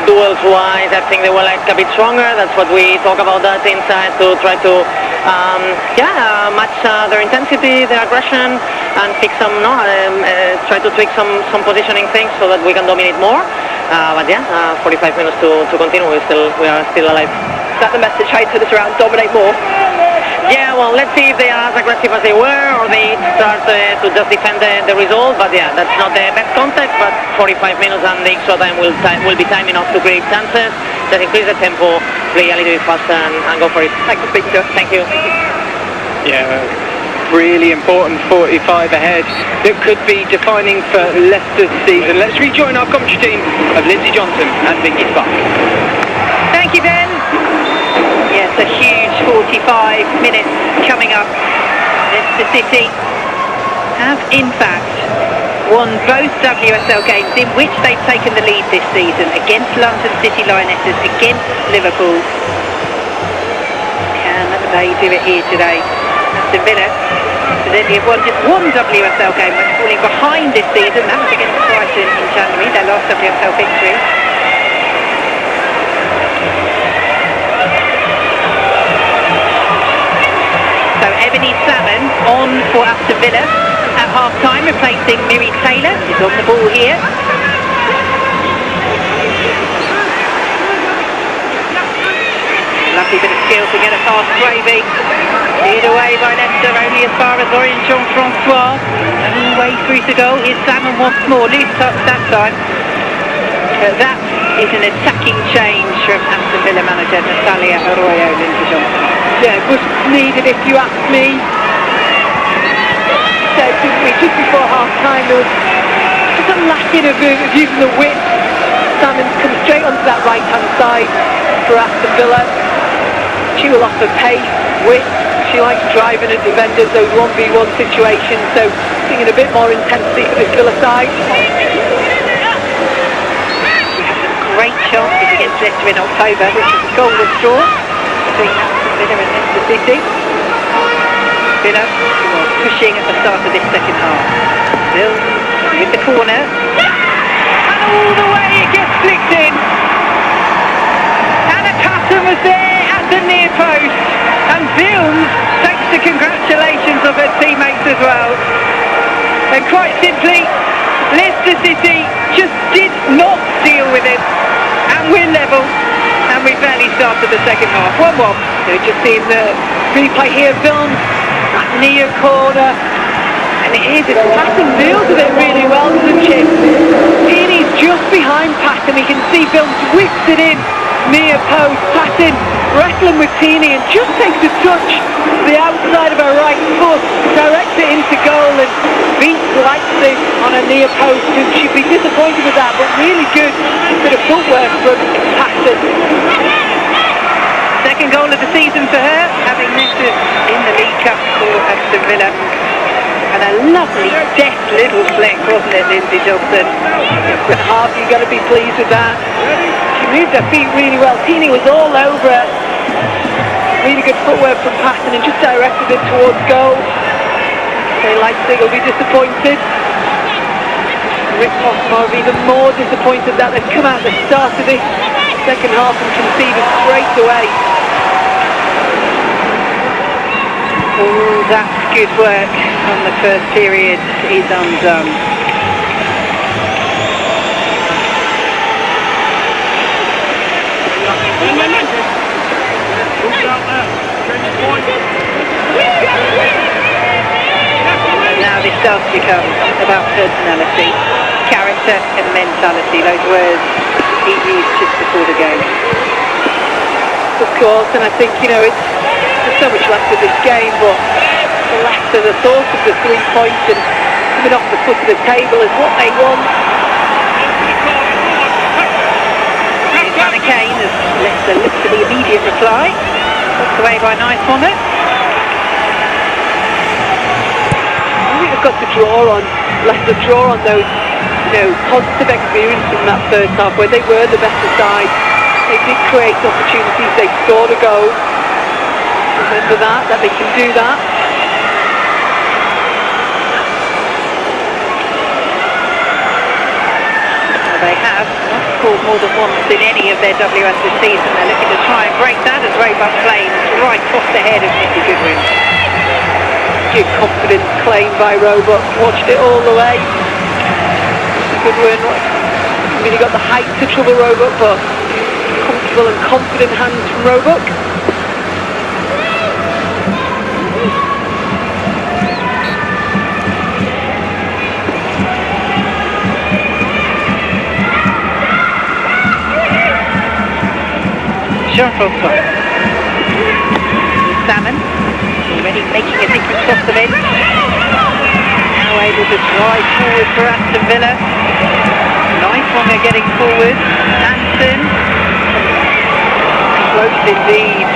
Duels-wise, I think they were like a bit stronger. That's what we talk about that inside, to try to match their intensity, their aggression, and pick some, try to tweak some positioning things so that we can dominate more. But yeah, 45 minutes to continue. We are still alive. Is that the message? How you turn this around, dominate more? Yeah, well, let's see if they are as aggressive as they were, or they start to just defend the result. But yeah, that's not the best context. But 45 minutes and the extra time will be time enough to create chances, just increase the tempo, play a little bit faster, and go for it. Thanks for speaking to us. Thank you. Yeah, really important 45 ahead that could be defining for Leicester's season. Let's rejoin our commentary team of Lindsay Johnson and Vicky Spark. Thank you, Ben. Yes, a huge 45 minutes coming up. Leicester City have, in fact, won both WSL games in which they've taken the lead this season, against London City Lionesses, against Liverpool. Can they do it here today? Aston Villa incidentally have won just one WSL game when falling behind this season. That was against Brighton in January, their last WSL victory. So Ebony Salmon on for Aston Villa at half-time, replacing Miri Taylor, is on the ball here. Lovely bit of skill to get a past Gravy. Cleared away by Leicester, only as far as Orient Jean-Francois. All the way through to goal. Here's Salmon once more, loose touch that time. That is an attacking change from Aston Villa manager Natalia Arroyo, Lindsay Johnson. Yeah, it was needed if you ask me. Said, didn't we, just before half-time, there was just a lacking of using the width. Salmon's come straight onto that right-hand side for Aston Villa. She will offer pace, width. She likes driving at defenders, those 1v1 situations, so thinking a bit more intensity for this Villa side. Great chances against Leicester in October, which is a golden straw between Aston Villa and Leicester City. Villa was pushing at the start of this second half. Still with the corner, and all the way it gets flicked in. Anna Patton was there at the near post, and Vilms takes the congratulations of her teammates as well. And quite simply, Leicester City just did not deal with it, and we're level, and we barely started the second half. 1-1. You're just seeing the replay here, Vilms, that near corner, and it is, Patton deals with it really well, doesn't she? Heaney's just behind Patton, we can see Vilms whips it in, near post. Patton wrestling with Heaney and just takes a touch to the outside of her right foot, directs it into goal, and beats Leipzig on a near post, and she'd be disappointed with that, but really good bit of footwork from Patton. Second goal of the season for her, having netted in the League Cup for Aston Villa. And a lovely, deft little flick, wasn't it, Lindsay Johnson? Second half, you've got to be pleased with that. She moved her feet really well. Heaney was all over her. Really good footwork from Patton and just directed it towards goal. They Leipzig will be disappointed. Rick Postma even more disappointed that they've come out at the start of this second half and conceded straight away. All that good work on the first period is undone. Now this does become about personality, character and mentality, those words he used just before the game. Of course, and I think, there's so much left of this game, but the Leicester, the thought of the 3 points and coming off the foot of the table is what they want. Here's Hannah Kane as Leicester looks for the immediate reply. Knocked away by Nice Bonnet. I think they've got to draw on, Leicester draw on those, positive experience from that first half where they were the better side. They did create opportunities, they scored a goal. Remember that they can do that. Well, they have not scored more than once in any of their WS this season. They're looking to try and break that as Roebuck claims right off the head of Nicky Goodwin. Good confidence claim by Roebuck. Watched it all the way. Goodwin really got the height to trouble Roebuck, but comfortable and confident hands from Roebuck. Jean-François. Salmon already making a difference off the bench. Now able to drive forward for Aston Villa. Nice one they're getting forward. Hansen. Close indeed.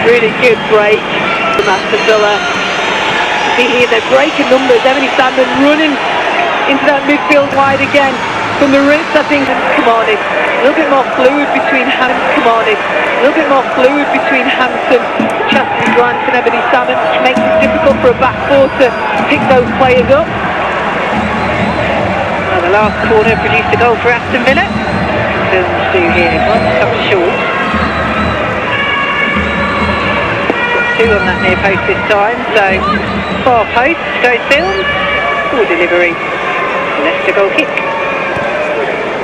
Really good break from Aston Villa. See here, they're breaking numbers. Emily Salmon running into that midfield wide again. From the wrist, I think, come on in. A little bit more fluid between Hansen, Chastity Grant and Ebony Salmon, which makes it difficult for a back four to pick those players up. Well, the last corner produced a goal for Aston Villa. Films do here, one come short. Two on that near post this time, so far post goes Films. Poor delivery. Leicester goal kick.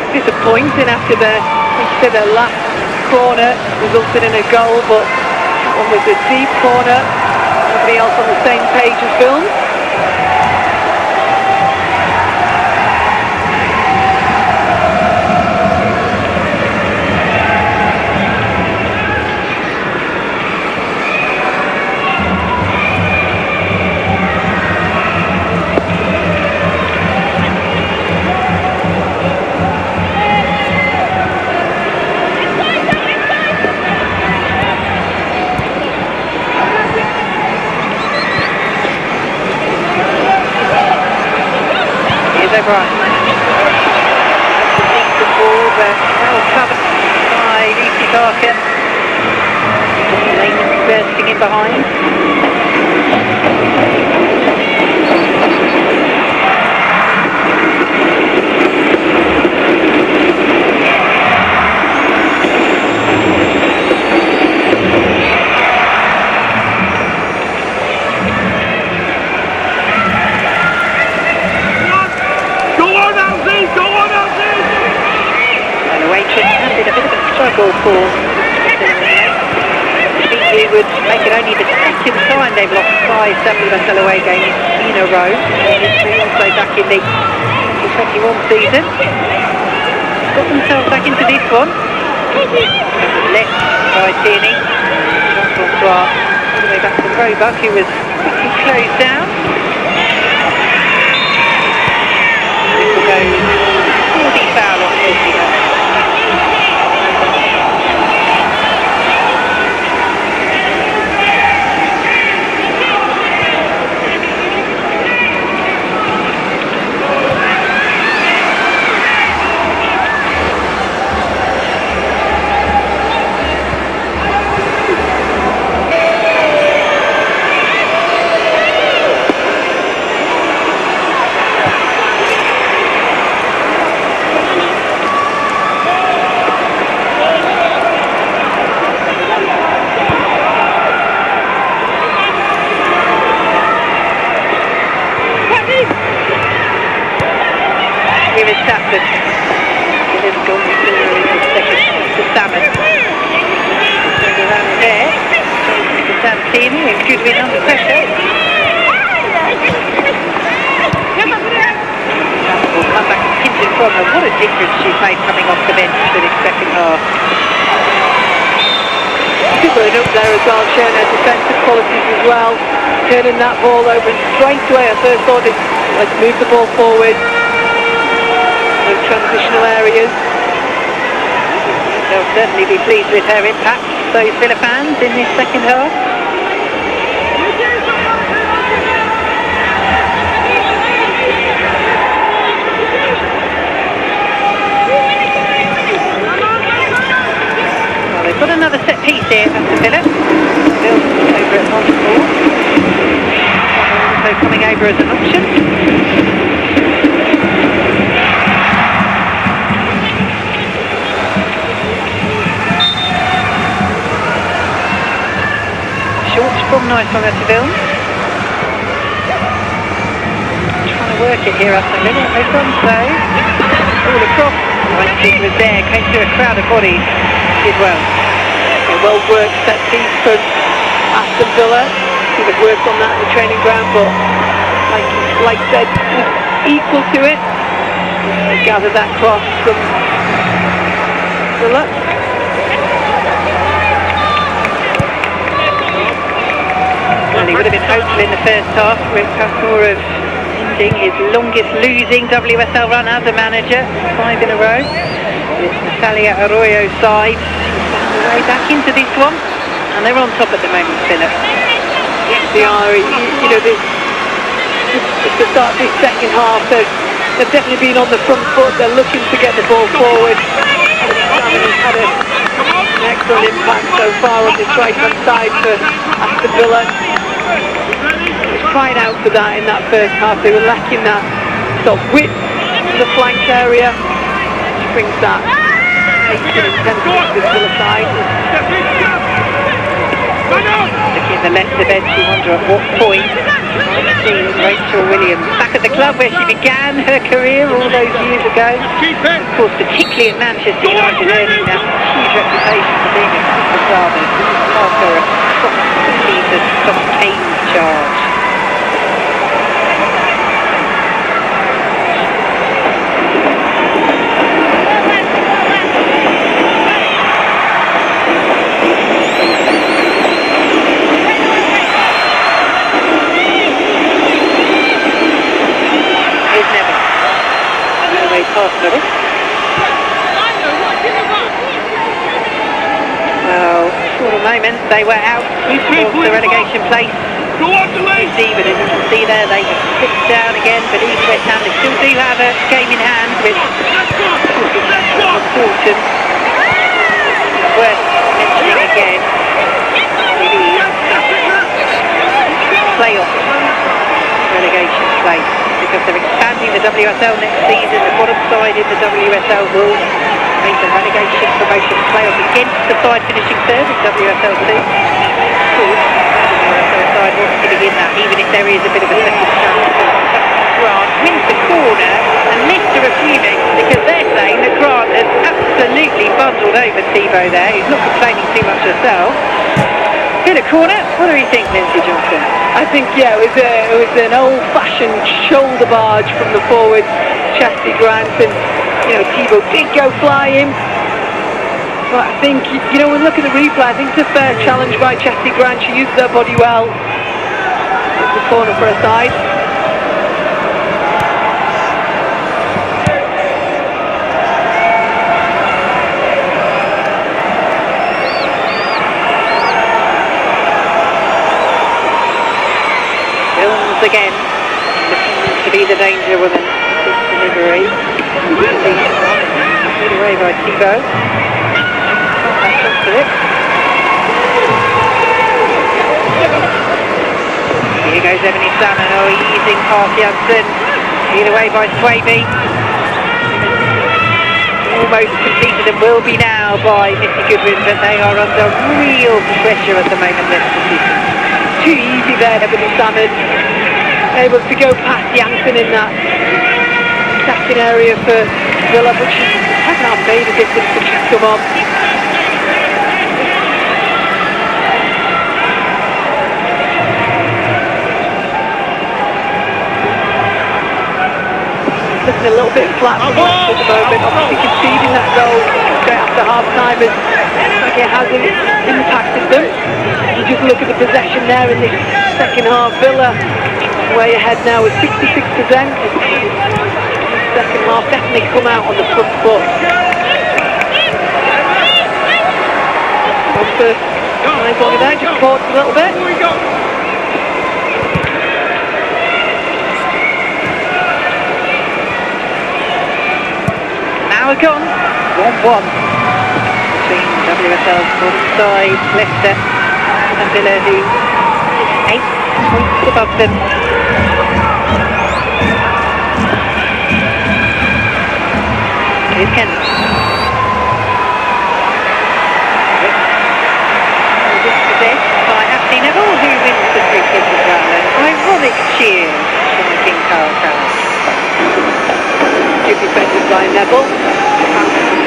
Disappointing after their last corner resulted in a goal, but that one was a deep corner. Nobody else on the same page as Films. O'Brien. Decent ball, but well covered by Lucy Parker. Lane bursting in behind. Struggle for he would make it only the second time they've lost 5 WSL away games in a row. Also back in the 2021 season. Got themselves back into this one. Left by Tierney. Jean-François all the way back to Roebuck, who was quickly closed down. This will go 40 foul on Lucy. Goodwin under pressure. Will come back and pinch it from her. What a difference she's made coming off the bench for this second half. Goodwin up there as well, showing her defensive qualities as well. Turning that ball over and straight away I first thought let's move the ball forward. Those transitional areas. They'll certainly be pleased with her impact, those Villa fans, in this second half. Got another set piece here, Aston Villa. Bill over at Montfort. Also coming over as an option. Nice from Seville. Trying to work it here, Aston Villa. They've done so. All across. Rankin was there, came through a crowd of bodies. Did well. A well-worked set piece from Aston Villa. Should have worked on that in the training ground, but like said, was equal to it. Gathered that cross from Villa. Well, he would have been hopeful in the first half with Pastor of ending his longest losing WSL run as a manager, 5 in a row. It's Natalia Arroyo's side. He's found their way back into this one, and they're on top at the moment, Philip. Yes, they are. You know, at the start of this second half, they've definitely been on the front foot. They're looking to get the ball forward. He's had an excellent impact so far on this right-hand side for Aston Villa. Crying out for that in that first half. They were lacking that sort of width in the flank area, which brings that pace and intensity to the Villa side. Looking at the Leicester bench, you wonder at what point Rachel Williams back at the club where she began her career all those years ago. Of course, particularly at Manchester United, earning that huge reputation for being a superstar. After a cross-season Tom Kane's charge. Well, for a moment they were out of the relegation place. Even as you can see there, they have slipped down again, but even West Ham, they still do have a game in hand, which is important. Worth mentioning again, the playoff relegation place, because they're expanding the WSL next season. The bottom side in the WSL will make the relegation promotion playoff against the side finishing third in WSL 2. Of course, the WSL side wants to begin that, even if there is a bit of a second chance. Grant wins the corner, and Leicester are fuming because they're saying that Grant has absolutely bundled over Thibaut there, who's not complaining too much herself. Hit a corner. What do you think, Lindsay Johnson? I think, yeah, it was an old-fashioned shoulder barge from the forward, Chastity Grant, and, you know, Thibaut did go flying. But I think, you know, when we look at the replay, I think it's a fair challenge by Chastity Grant. She used her body well. It's the corner for her side. Again, looking to be the danger woman. This delivery. Put away by Thibaut. Back onto it. Here goes Ebony Salmon. Oh, easing past Janssen. Hit away by Swaby. Almost completed and will be now by Missy Goodwin, but they are under real pressure at the moment. Too easy there, Ebony Salmon. Able to go past Janssen in that attacking area for Villa, but she hasn't half made a difference since she's come on. Looking a little bit flat at the moment, obviously conceding that goal straight after half-time as it hasn't impacted them. You just look at the possession there in this second half. Villa way ahead now with 66%. Second half definitely come out on the front foot. On first nice one there, just caught a little bit. Now we're gone. 1-1 between WSL's bottom side, Leicester and Villa, who 8 points above them. Here's Ken. Possessed by Ashley Neville, who Neville.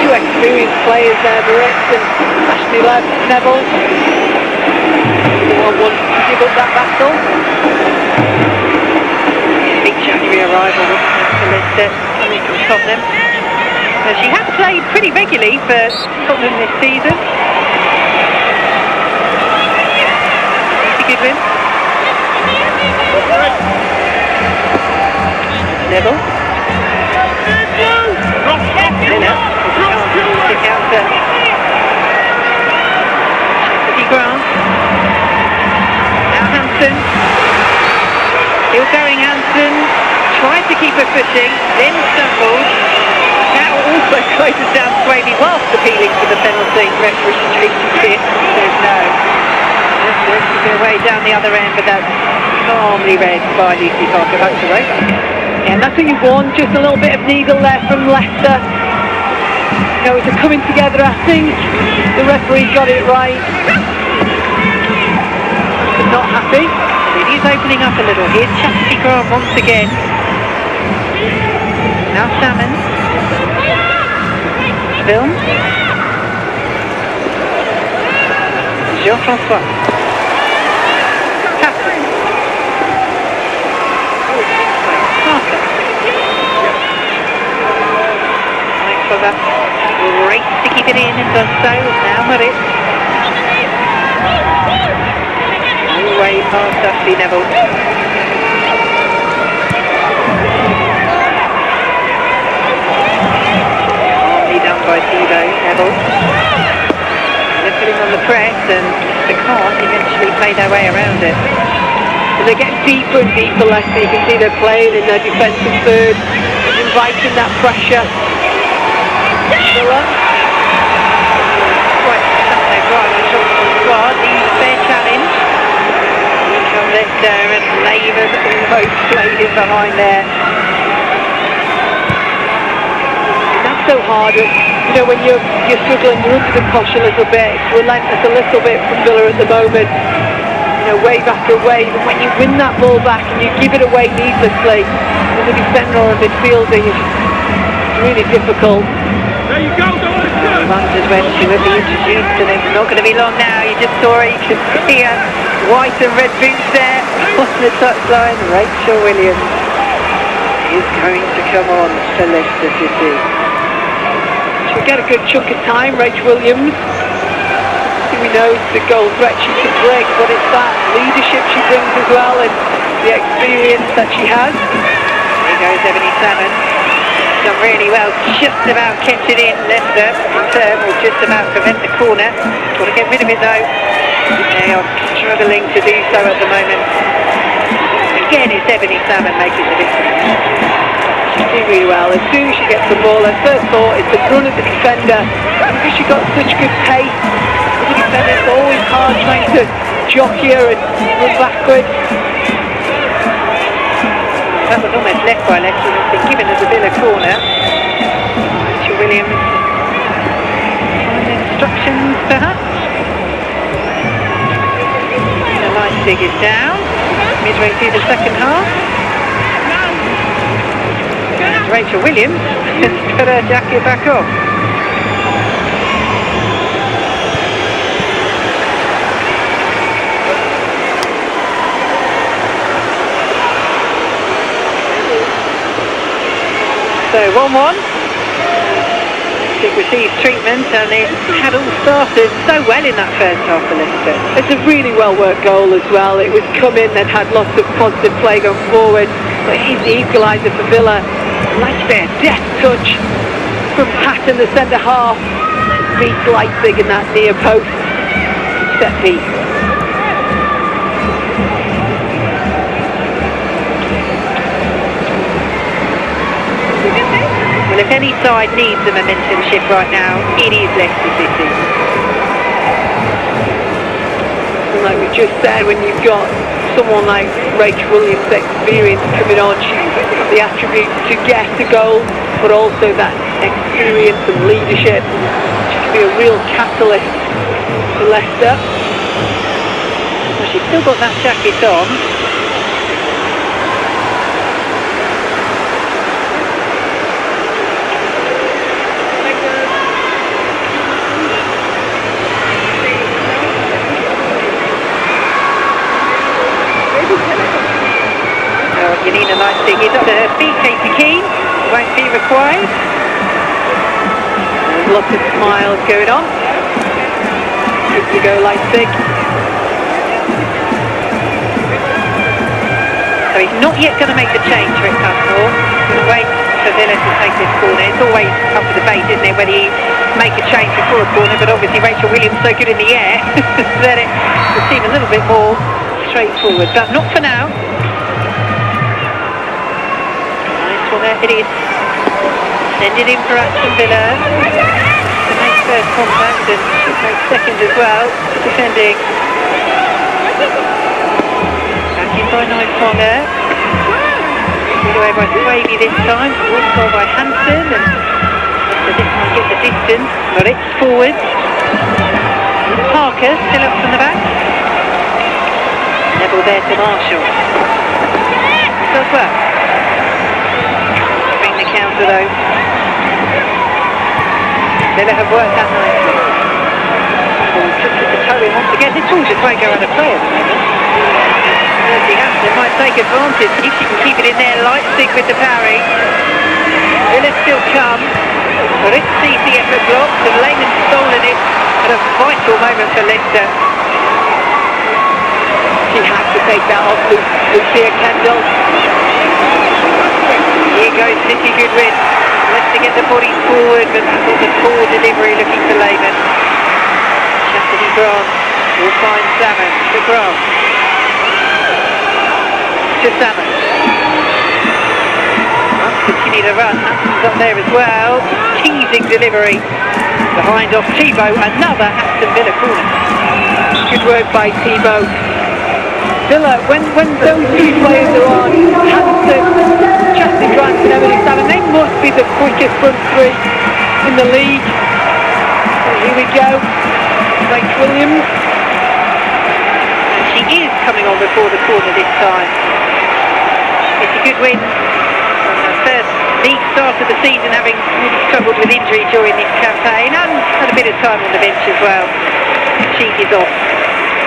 Two experienced players there, Moritz and Ashley Neville. No one wants to give up that battle. Big January arrival for Leicester, coming from Tottenham. She has played pretty regularly for Tottenham this season. Lucy Goodwin. Neville. Miller. Stick out to Chastity Grant. Now Hansen. Still going Hansen. Tried to keep her footing, then stumbled. Now also closes down Swavey whilst appealing for the penalty. Referee treated it. Says no. Just working her way down the other end, but that's calmly read by Lucy Parker. That's the race. And that's what you want, just a little bit of needle there from Leicester. You know, it's a coming together, I think. The referee got it right. But not happy. It is opening up a little. Here's Chastity Grant once again. Now Salmon. Film. Jean-François. Catherine. Parker. Thanks for that race to keep it in and does so. Now Moritz. Way past Ashley Neville. Calmly done by Thibaut Neville. They're putting on the press and the can't eventually play their way around it. And they get deeper and deeper, Leicester. You can see they're playing in their defensive third, inviting that pressure. Miller. Quite something right. The shot from the squad. The fair challenge. Leicester and Labour's almost played in behind there. That's so hard, you know, when you're struggling, you're under the cosh a little bit, it's relentless a little bit from Villa at the moment. You know, wave after wave, and when you win that ball back and you give it away needlessly, as a defender or a midfielder, it's really difficult. There you go, Wondered when she would be introduced, and it's not going to be long now. You just saw it, you can see her white and red boots there on the touchline. Rachel Williams is going to come on for Leicester City. She'll get a good chunk of time, Rachel Williams. We know it's the goal threat she can bring, but it's that leadership she brings as well, and the experience that she has. Here goes Ebony Salmon. Done really well, just about kept it in. Leicester in turn will just about prevent the corner. Got to get rid of it though. They are struggling to do so at the moment. Again, it's Ebony Salmon making the difference. She's doing really well. As soon as she gets the ball, her first thought is to run at the defender. And because she's got such good pace, the defender, it's always hard trying to jockey her and run backwards. That was almost left by Leicester. It's been given as a Villa corner. Rachel Williams. Final instructions, perhaps. The Leipzig is down. Midway through the second half. And Rachel Williams has put her jacket back on. So 1-1. It receives treatment, and it had all started so well in that first half for Leicester. It's a really well worked goal as well. It was coming, they'd had lots of positive play going forward, but he's the equaliser for Villa. Like their deft touch from Patton, the centre half, beats Leipzig in that near post set piece. Well, if any side needs a momentum shift right now, it is Leicester City. And like we just said, when you've got someone like Rachel Williams' experience coming on, she's got the attributes to get a goal, but also that experience and leadership. She can be a real catalyst for Leicester. Well, she's still got that jacket on. to her feet, Katie Keane. Won't be required. There's lots of smiles going on. Good to go, Leipzig. So he's not yet going to make the change, Rick Passmore. He's going to wait for Villa to take this corner. It's always up for debate, isn't it, whether you make a change before a corner, but obviously Rachel Williams so good in the air that it will seem a little bit more straightforward, but not for now. Nice one there, it is. Send it in for Aston Villa to make first contact and should make second as well, defending. Back in by Nightconger. Put away by Swavey this time, towards goal by Hansen, and so this might get the distance, but it's forward. Parker still up from the back. Neville there to Marshall. Does well. Bring the counter though. Villa have worked that nicely. Just with the toe in once again. This all just won't go out of play at the moment. Kirsty Hampton might take advantage if she can keep it in there. Leipzig with the parry. Villa still come, but it sees the effort blocked and Lehman's stolen it at a vital moment for Leicester. She has to take that off Lucia Kendall. Here goes City Goodwin. Leicester get the bodies forward, but that was a poor delivery looking for Lehman. Chastity Grant will find Salmon to Grant. To Salmon. Continue to run. Hampton's up there as well. Teasing delivery. Behind off Thibault. Another Aston Villa corner. Good work by Thibault. Villa, when those two players are on, Hampton, Chastity Grant and Emily Salmon, they must be the quickest front three in the league. So here we go. Rach Williams. And she is coming on before the corner this time. It's a good win. First league start of the season, having really struggled with injury during this campaign and had a bit of time on the bench as well. She is off.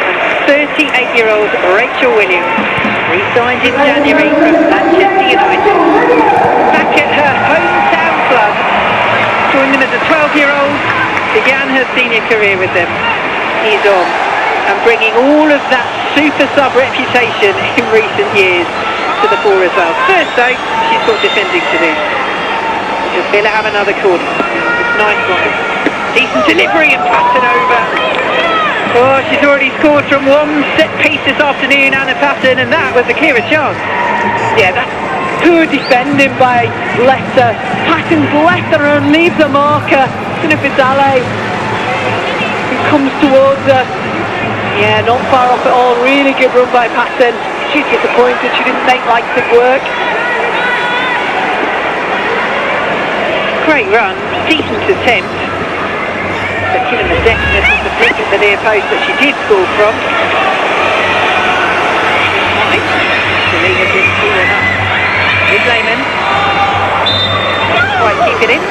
And 38-year-old Rachel Williams re-signed in January from Manchester United. Back at her hometown club, joined them as a 12-year-old, began her senior career with them. She's on and bringing all of that super sub reputation in recent years to the fore as well. First though, she's got defending to do. Does Villa have another corner? It's nice one. Decent delivery and Patton over. Oh, she's already scored from one set piece this afternoon, Anna Patton, and that was a clearer chance. Yeah, that's poor defending by Leicester. Patton's left her and leaves a marker. Finifidale, who comes towards her. Yeah, not far off at all. Really good run by Patton. She's disappointed she didn't make Leipzig work. Great run, decent attempt. But given the depthness of the flick at the near post that she did score from. Right, to leave it in cool enough. With Lehman. Can't quite keep it in.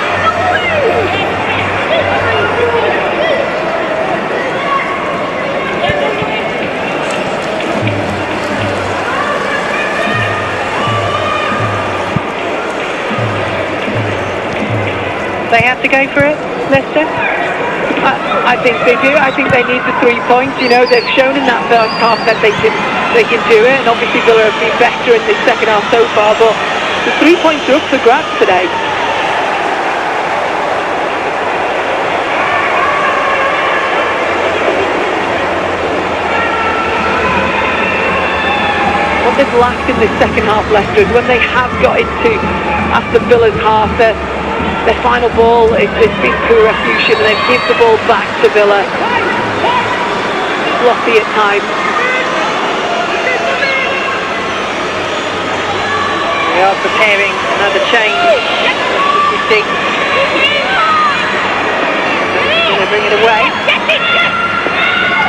They have to go for it, Leicester? I think they do. I think they need the 3 points. You know, they've shown in that first half that they can do it, and obviously Villa have been better in the second half so far, but the 3 points are up for grabs today. What they've lacked in the second half, Leicester, is when they have got into Aston Villa's half, their final ball, it's been poor execution, and they give the ball back to Villa. Sloppy at times. We are preparing another change. You see. Going to bring it away.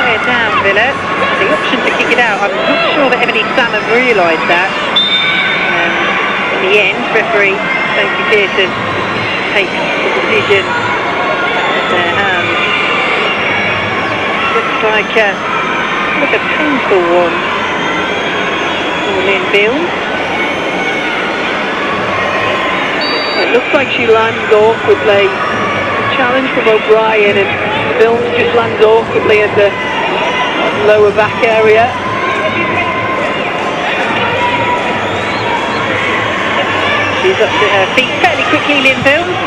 Play it down, Villa. The option to kick it out. I'm not sure that Emily Salmon realised that. In the end, referee Sophie Pearson takes the decision in their hands. Looks like a painful one for Lynn Beale. Looks like she lands awkwardly. Challenge from O'Brien, and Films just lands awkwardly at the lower back area. She's up to her feet fairly quickly, Lynn Films.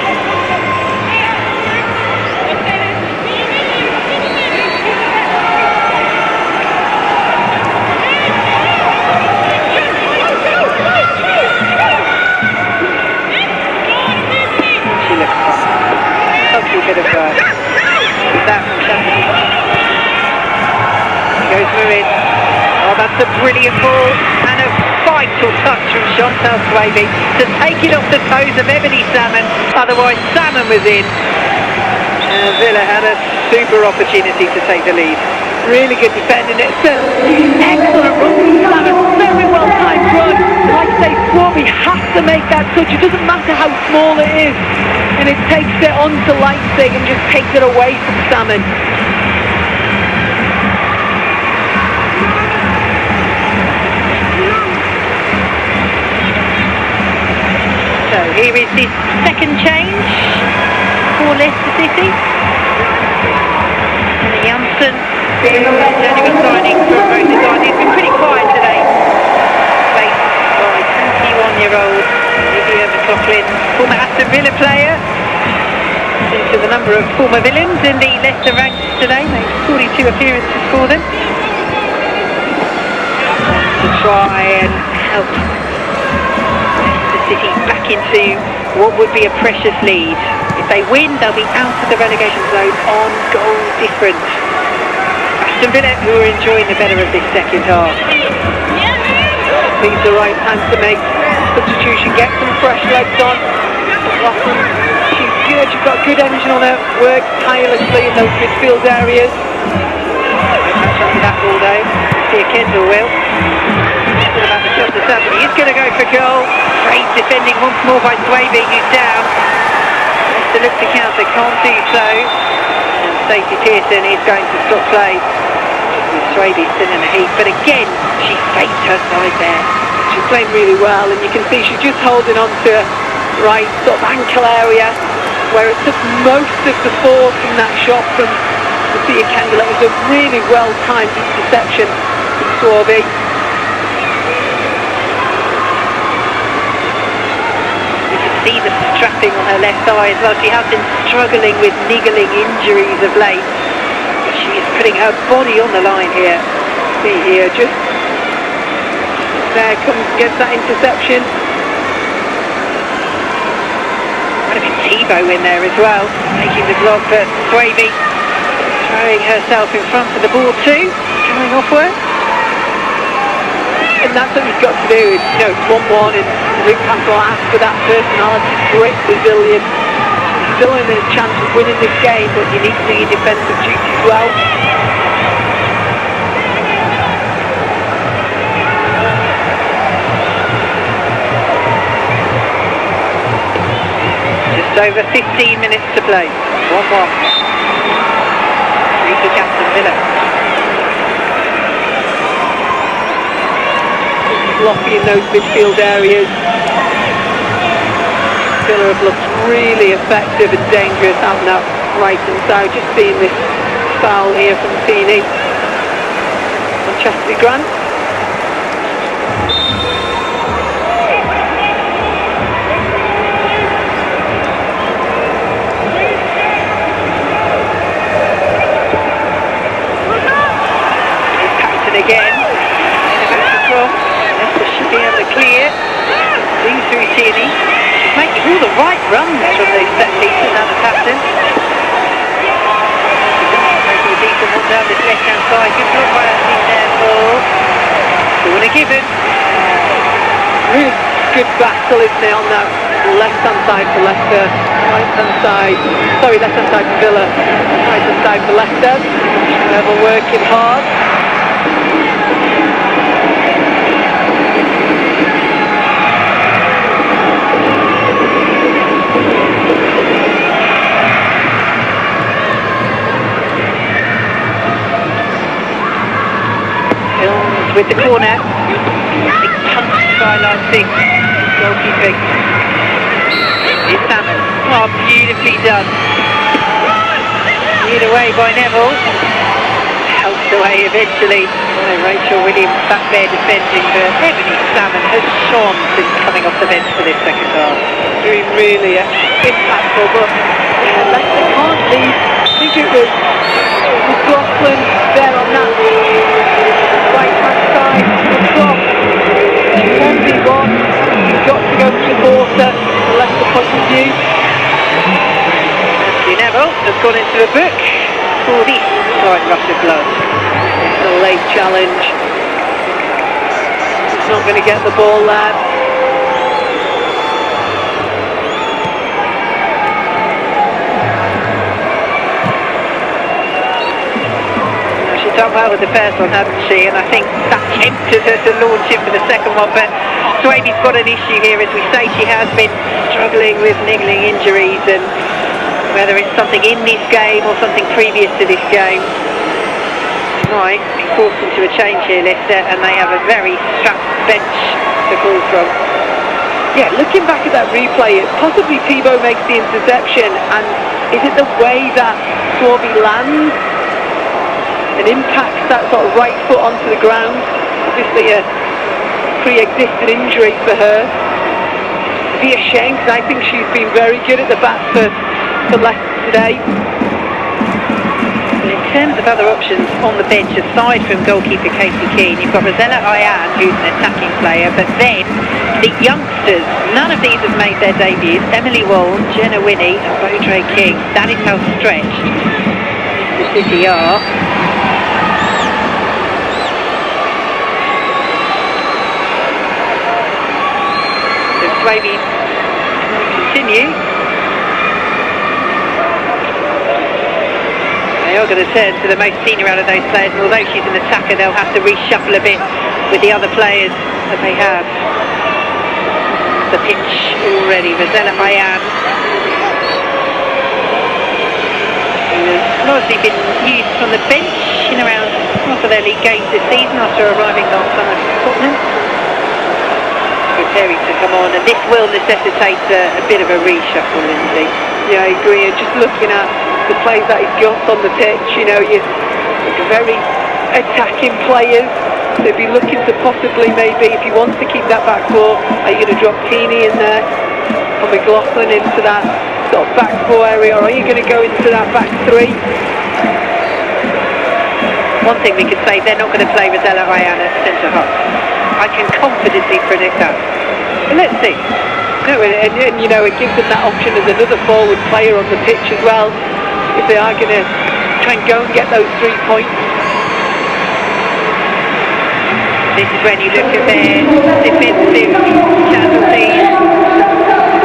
She looks ugly bit of that from Shannon. Goes Murid. Oh, that's a brilliant ball and a vital touch from Chantal Swaby to take it off the toes of Ebony Salmon. Otherwise, Salmon was in. And Villa had a super opportunity to take the lead. Really good defending. It's an excellent run from Salmon. Very well timed run. Like I say, Swaby has to make that touch. It doesn't matter how small it is. And it takes it onto Leipzig and just takes it away from Salmon. So here is this second change for Leicester City. And Janssen, January signing from Rosendine. He's been pretty quiet today. Placed by 21-year-old Olivia McLaughlin, former Aston Villa player. Into the number of former villains in the Leicester ranks today. Made 42 appearances for them. To try and help City back into what would be a precious lead. If they win, they'll be out of the relegation zone on goal difference. Aston Villa, who are enjoying the better of this second half. I think it's the right time to make substitution, get some fresh legs on. McLaughlin, she's good, she's got good engine on her, works tirelessly in those midfield areas. Catch up with that all day. See if Kendall will. About the shot this up, but he is going to go for goal. Great defending once more by Swaby, who's down. Has to look to counter, can't do so. And Stacey Pearson is going to stop play. With Swaby still in a heap, but again, she faked her side there. She's playing really well, and you can see she's just holding on to right sort of ankle area, where it took most of the force from that shot from Sophia Kendall. It was a really well-timed interception from Swaby. See the strapping on her left thigh as well. She has been struggling with niggling injuries of late, but she is putting her body on the line here. See here, just there comes, gets that interception. Might have been Tebow in there as well, making the block, but Swaby throwing herself in front of the ball too, coming off work. And that's what you've got to do. It's 1-1 and Luke Pascal asks for that personality, grit, resilience. Still in a chance of winning this game, but you need to do your defensive duty as well. Just over 15 minutes to play. 1-1. Rita Aston Villa. Sloppy in those midfield areas. Villa have looked really effective and dangerous out and out right and side. Just seeing this foul here from Feeney on Chastity Grant. Here's Patton again. Leicester should be able to clear. Lean through Tierney. She's making all the right runs from the set pieces out of Patton. Making a decent one down this left hand side. Good block by that team there for Corner given. Really good battle, isn't it, on that left hand side for Leicester, right hand side, sorry, left hand side for Villa, right hand side for Leicester. Level working hard. With the corner, big punch by Leipzig, goalkeeping. is Salmon. Oh, beautifully done. Cleared away by Neville. Helped away eventually by Rachel Williams back there defending, but Ebony Salmon has shone since coming off the bench for this second half. Doing really impactful, but Leicester can't leave. I think it was McLaughlin there on that right hand side across. 1v1. You've got to go support her from the Leicester point of view. Neville has gone into the book for this side rush of blood. It's a late challenge. He's not going to get the ball there. She's done well with the first one, hasn't she? And I think that tempted her to launch in for the second one, but Swaby's got an issue here. As we say, she has been struggling with niggling injuries, and whether it's something in this game or something previous to this game, might be forced into a change here, Leicester, and they have a very strapped bench to call from. Yeah, looking back at that replay, possibly Thibaut makes the interception, and is it the way that Swaby lands and impacts that sort of right foot onto the ground? Obviously a pre-existing injury for her. It'd be a shame, because I think she's been very good at the back for Leicester today. In terms of other options on the bench, aside from goalkeeper Casey Keane, you've got Rosella Ayan, who's an attacking player, but then the youngsters, none of these have made their debuts. Emily Waln, Jenna Winnie and Baudrey King. That is how stretched the City are. So Swaby continue. They are going to turn to the most senior out of those players, and although she's an attacker, they'll have to reshuffle a bit with the other players that they have. The pitch already, Rosella Ayan, who has largely been used from the bench in around half of their league games this season after arriving last summer from Scotland. Preparing to come on, and this will necessitate a bit of a reshuffle, Lindsay. Yeah, I agree. And just looking at the players that he's got on the pitch, you know, you're very attacking players. They'd be looking to possibly, maybe, if he wants to keep that back four, are you going to drop Keeney in there, or McLaughlin into that sort of back four area, or are you going to go into that back three? One thing we could say, they're not going to play Rosella Ayan at centre half. I can confidently predict that. But let's see. No, and you know, it gives them that option as another forward player on the pitch as well, if they are going to try and go and get those 3 points. This is when you look at their defensive casualties.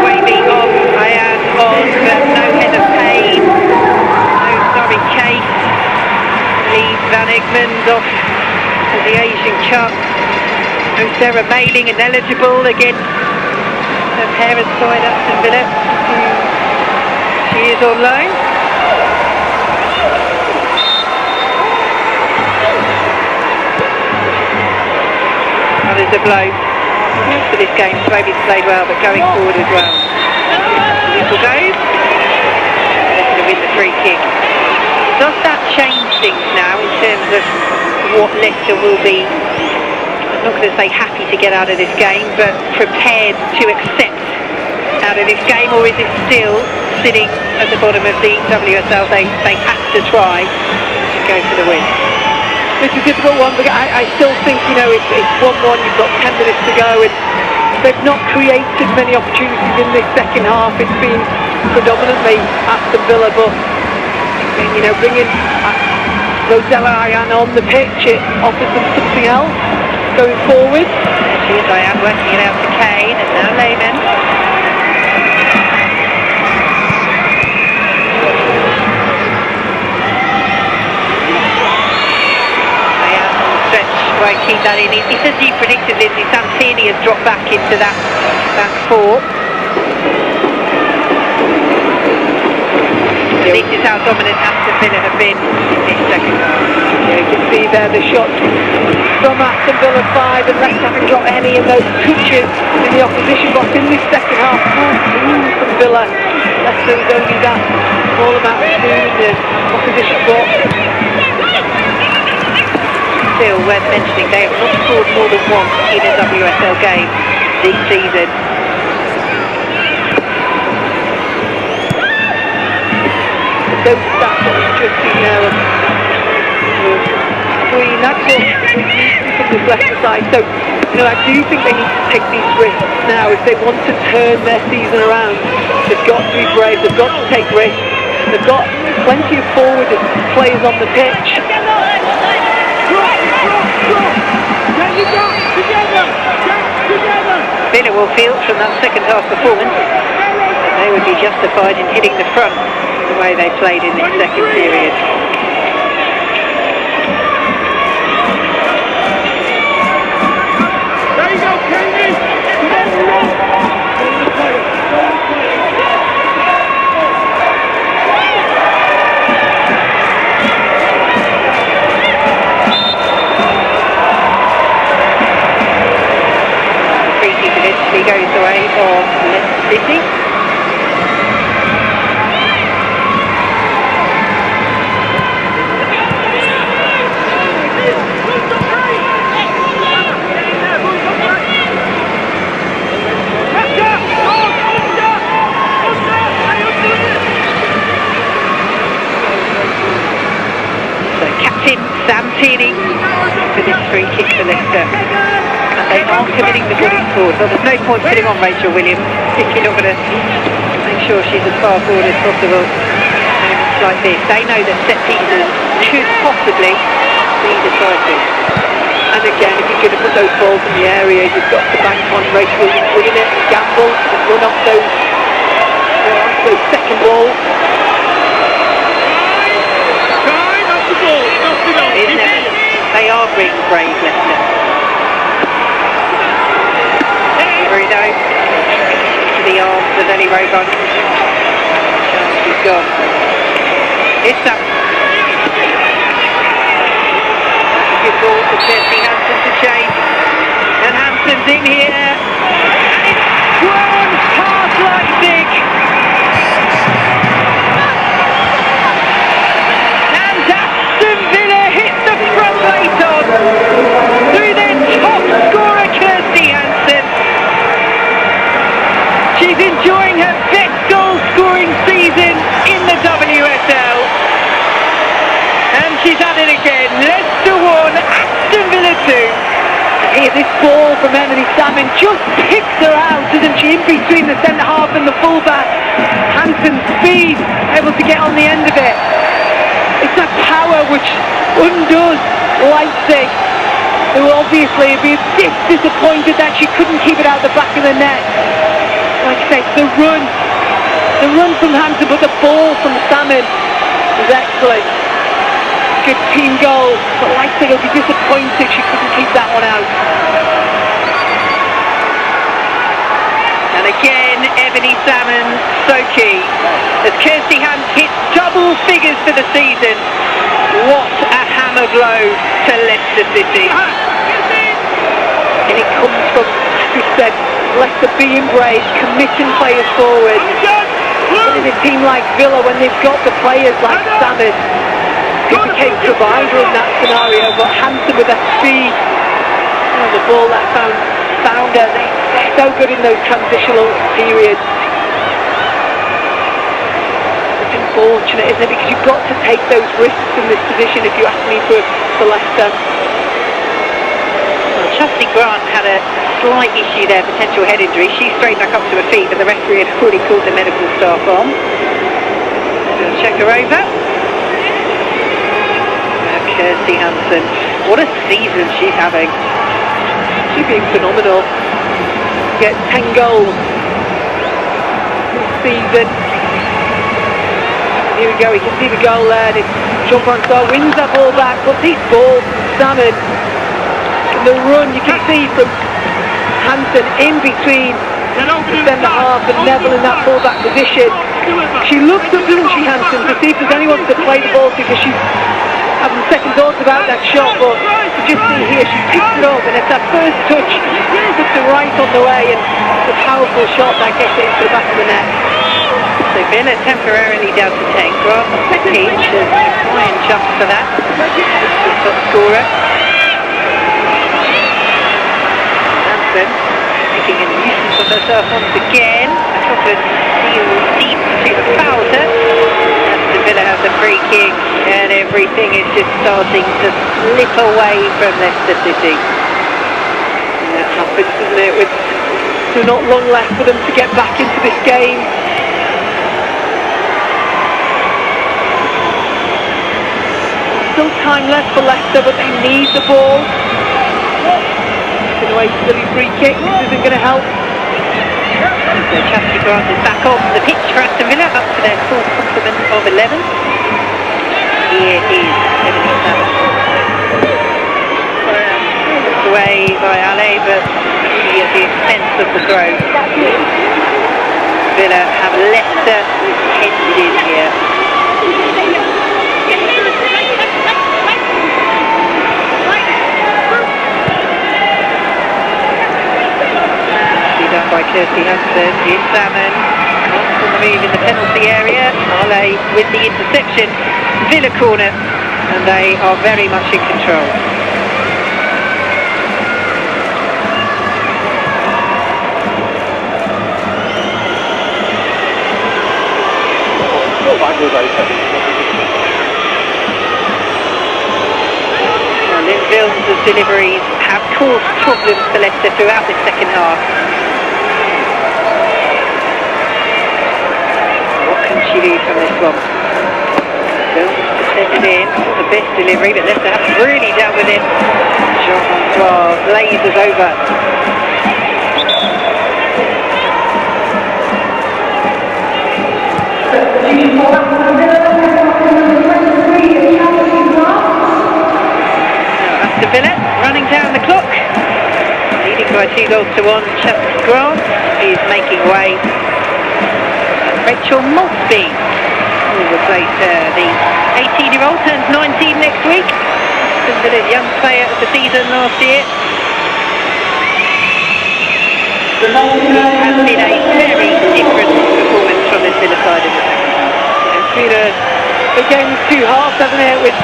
Swaby off, Ayan on, but no Heather Payne, no Zoe Case, Lee Van Egmond off for the Asian Cup, no Sarah Mailing ineligible against her parents' side, Aston Villa. She is on loan. There's a blow for this game. Swaby's played well, but going forward as well. Whistle goes. They're going to win the free kick. Does that change things now in terms of what Leicester will be, I'm not going to say happy to get out of this game, but prepared to accept out of this game, or is it still sitting at the bottom of the WSL? They have to try to go for the win. It's a difficult one, but I still think, you know, it's 1-1, you've got 10 minutes to go, and they've not created many opportunities in this second half. It's been predominantly Aston Villa, but, you know, bringing Rosella Ayan on the pitch, it offers them something else going forward. She is Ayan working it out to Kane, and now Lehman. Won't keep that in. It's as you predicted, Lindsay. Santini has dropped back into that four. And this is how dominant Aston Villa have been in this second half. Yeah, you can see there, the shots from Aston Villa 5, and Leicester haven't got any of those touches in the opposition box in this second half. 4-2 from Villa. Leicester was only that small amount of two in the opposition box. Still worth mentioning, they have not scored more than once in a WSL game this season. Those stats on just been there between that's what from this Leicester side. So, I do think they need to take these risks now if they want to turn their season around. They've got to be brave, they've got to take risks. They've got plenty of forward players on the pitch. Villa will feel from that second half performance that they would be justified in hitting the front the way they played in this second period. There you go, Kenny! Free kick eventually goes the way of Leicester City. Santini for this free kick for Leicester, and they are committing the body forward. Well, there's no point putting on Rachel Williams if you're not going to make sure she's as far forward as possible. Moments like this, they know that set pieces could possibly be decisive. And again, if you're going to put those balls in the area, you've got to bank on Rachel Williams winning it and gamble and run off those second balls. They are being brave, Leicester. Bruno to the arms of Ellie Rogon. Chance is gone. It's up. Good ball for Kirsty Hansen to chase. And Hansen's in here. And it's thrown past Leipzig. And Aston Villa hit the front plate on through their top scorer Kirsty Hansen. She's enjoying her best goal scoring season in the WSL, and she's at it again. Leicester 1, Aston Villa 2. Here, this ball from Emily Salmon just picks her out, doesn't she, in between the centre half and the full-back. Hansen's speed, able to get on the end of it. It's that power which undoes Leipzig, who obviously would be a bit disappointed that she couldn't keep it out the back of the net. Like I say, the run from Hansen, but the ball from Salmon was excellent. Good team goal, but Leipzig will be disappointed she couldn't keep that one out. And again, Ebony Salmon, so key. As Kirsty Hansen hits double figures for the season. What a hammer blow to Leicester City. And it comes from, as we said, Leicester being brave, committing players forward. And in a team like Villa, when they've got the players like Salmon, who became provider in that scenario, but Hansen with that speed, the ball that found her, they're so good in those transitional periods. It's unfortunate, isn't it, because you've got to take those risks in this position, if you ask me, for Leicester. Well, Chastity Grant had a slight issue there, potential head injury. She straight back up to her feet, but the referee had already called the medical staff on. We'll check her over. Kirsty Hansen, what a season she's having. She's been phenomenal. Gets 10 goals this season. Here we go, we can see the goal there. Jump on star, wins that ball back, but this ball, Salmon, in the run, you can see from Hansen in between the centre half and Neville in that full-back position. She looks up, doesn't she, Hansen, to see if there's anyone to play the ball to, because she's having second thoughts about that shot, but you just see here she picks it up, and it's that first touch, puts it right on the way, and it's a powerful shot that gets it into the back of the net. So Villa temporarily down to 10. Grant on the pitch as Ryan jumps for that. The top scorer. Hansen making a nuisance of herself once again. A couple of steals deep to the Fowler. Aston Villa has a free kick, and everything is just starting to slip away from Leicester City. And that happens, doesn't it? With not long left for them to get back into this game. Still time left for Leicester, but they need the ball. Taking away silly free kick, this isn't going to help. So Chastity Grant is back on the pitch for Aston Villa, up to their full complement of 11. Here is Emily Savage. Away by Ale, but really at the expense of the throw. Villa have Leicester headed in here. Done by Kirsty Hansen. Here's Salmon. On the move in the penalty area. Ale with the interception. Villa corner, and they are very much in control. Lynn Vilms' deliveries have caused problems for Leicester throughout the second half. She do from this one. Films to send it in, not the best delivery, but Leicester have really dealt with it. Jean-Francois blazes over. Aston Villa running down the clock, leading by 2-1. Chastity Grant is making way. Rachel Maltby will replace her. The 18-year-old turns 19 next week. Aston Villa's young player of the season last year. It has been a very different performance from this Villa side in the second half. It's been a game of two halves, hasn't it? With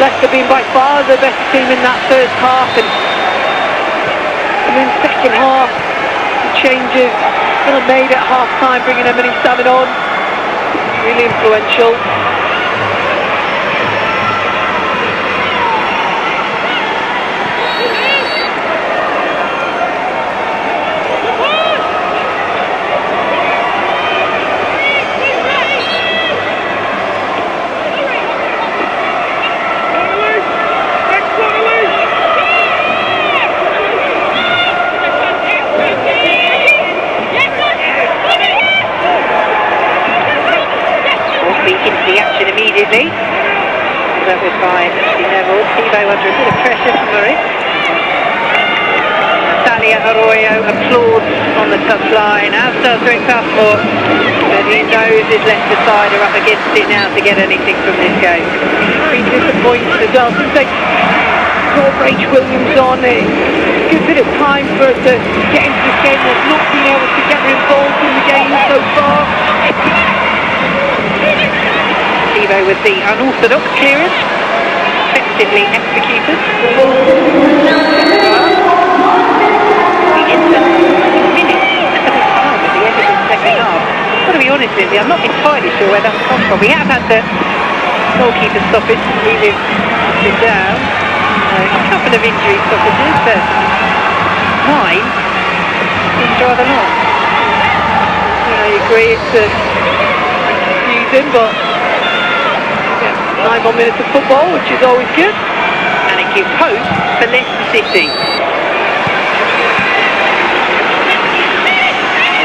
Leicester being by far the best team in that first half, and then second half, the changes Villa made at half time, bringing Emily Salmon on. Really influential. Into the action immediately. That was by Ashley Neville. Thibaut under a bit of pressure from Murray. Natalia Arroyo applauds on the touchline, as does Rick Passmore. But he knows his Leicester side are up against it now to get anything from this game. Been disappointed as well. Since they brought Rach Williams on, a good bit of time for her to get into this game. They've not been able to get her involved in the game so far. Thibaut with the unorthodox clearance, effectively executed. The instant minutes at the end of the second half. I've got to be honest with you, I'm not entirely sure where that's come from. We have had the goalkeeper stoppage, moving it down. A couple of injury stoppages, but 9 seems rather long. I agree, it's confusing, but 9 more minutes of football, which is always good. And it gives hope for Leicester City.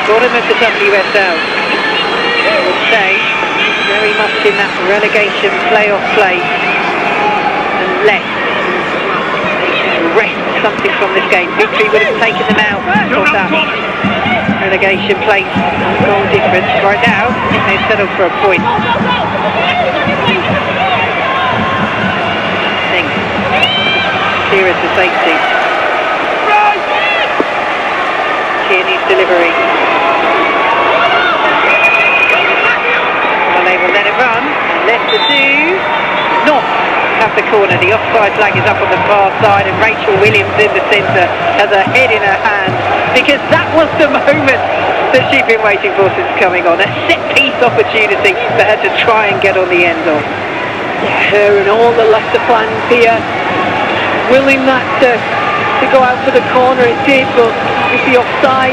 Bottom of the WSL, I would say, very much in that relegation playoff place. Unless they can wrest something from this game. Victory would have taken them out of that relegation place. Goal difference. Right now, I think they've settled for a point. clearers for safety. Tierney's delivery. Well, they will let it run. Leicester do not have the corner. The offside flag is up on the far side, and Rachel Williams in the centre has her head in her hand, because that was the moment that she'd been waiting for since coming on. A set-piece opportunity for her to try and get on the end of. Her and all the Leicester fans here willing that to go out for the corner. It did, but with the offside,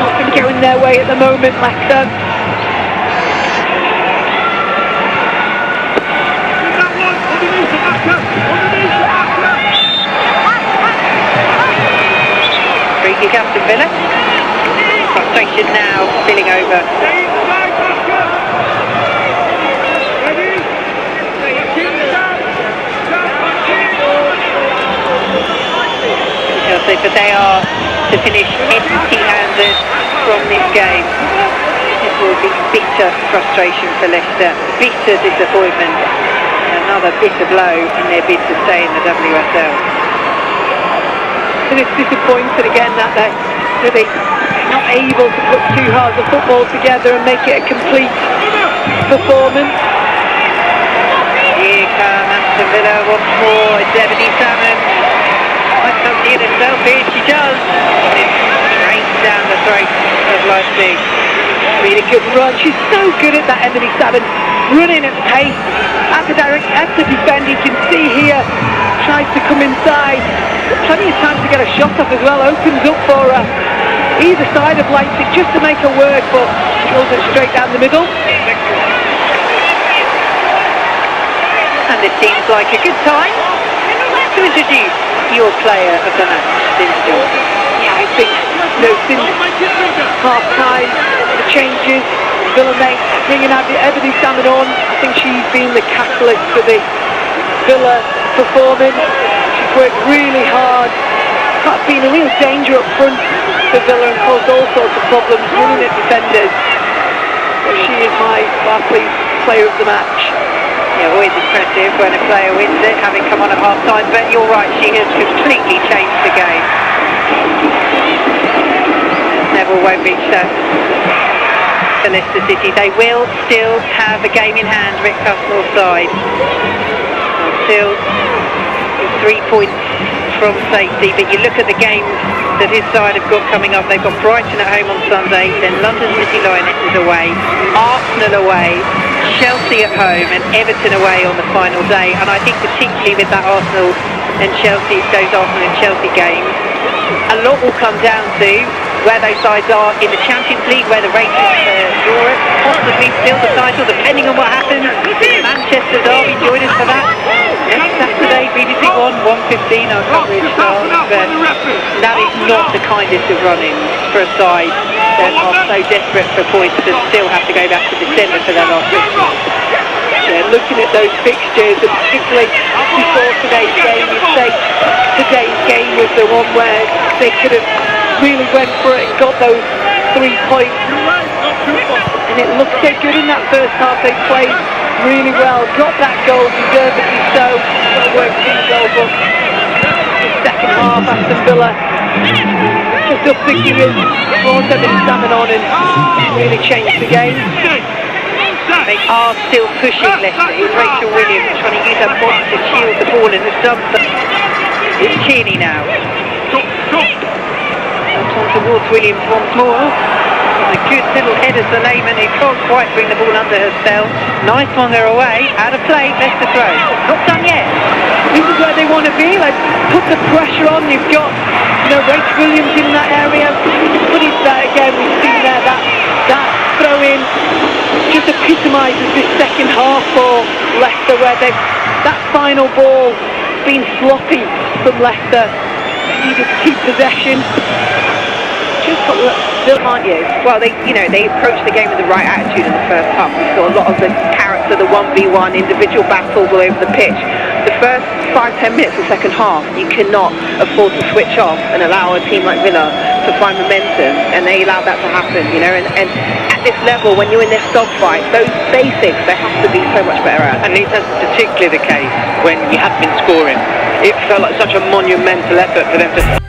not been going their way at the moment, Leicester. Free kick Aston Villa. Frustration now spilling over. But they are to finish empty-handed from this game. It will be bitter frustration for Leicester, bitter disappointment, another bitter blow in their bid to stay in the WSL. And it's disappointing again that they're not able to put two halves of football together and make it a complete performance. Here come Aston Villa once more. It's Ebony Salmon. Might not see it herself here, she does. It's straight down the throat of Leipzig. Really good run. She's so good at that, Emily Salmon, running at pace. At the defend, you can see here, tries to come inside. Got plenty of time to get a shot off as well. Opens up for her either side of Leipzig just to make her work, but drills it straight down the middle. And it seems like a good time to introduce your player of the match, Lindsay Johnson. Yeah, I think since half time, the changes, Villa mates bringing out Ebony Salmon on. I think she's been the catalyst for the Villa performance. She's worked really hard. That's been a real danger up front for Villa and caused all sorts of problems running at defenders. But she is my Barclays player of the match. Yeah, always impressive when a player wins it, having come on at half time, but you're right, she has completely changed the game. Neville won't reach that to Leicester City. They will still have a game in hand, Rick Cusnell's side. Still 3 points from safety, but you look at the games that his side have got coming up. They've got Brighton at home on Sunday, then London City Lionesses away, Arsenal away, Chelsea at home, and Everton away on the final day. And I think particularly with that Arsenal and Chelsea, those Arsenal and Chelsea games, a lot will come down to where those sides are in the Champions League, where the race is for Europe, possibly still the title, depending on what happens. Manchester Derby, join us for that. Next Saturday, BBC One, 1:15, our coverage starts. But that is not the kindest of run-ins for a side that are so desperate for points to still have to go back to December for their last victory. Yeah, looking at those fixtures, and particularly before today's game, you'd say today's game was the one where they could have really went for it and got those 3 points. And it looked so good in that first half. They played really well, got that goal, deservedly so. Well worked in goal, but the second half, Aston Villa just up the gears, brought Ebony Salmon on and really changed the game. They are still pushing Leicester. It's Rachel Williams trying to use her body to shield the ball, and has done so. It's Tierney now. On towards Williams once more. A good little header to Lehman, who can't quite bring the ball under herself. Nice one there away. Out of play, Leicester throw. Not done yet. This is where they want to be. Like, put the pressure on. You've got, Rachel Williams in that area. But it's that again. We've seen there that throw in just epitomises this second half for Leicester, where that final ball been sloppy from Leicester. They needed to keep possession. Just can't you? Well, they approached the game with the right attitude in the first half. We saw a lot of the character, the 1v1 individual battles all over the pitch. The first 5-10 minutes of the second half, you cannot afford to switch off and allow a team like Villa to find momentum, and they allowed that to happen, and at this level, when you're in this dogfight, those basics, they have to be so much better at. And that's particularly the case when you have been scoring. it felt like such a monumental effort for them to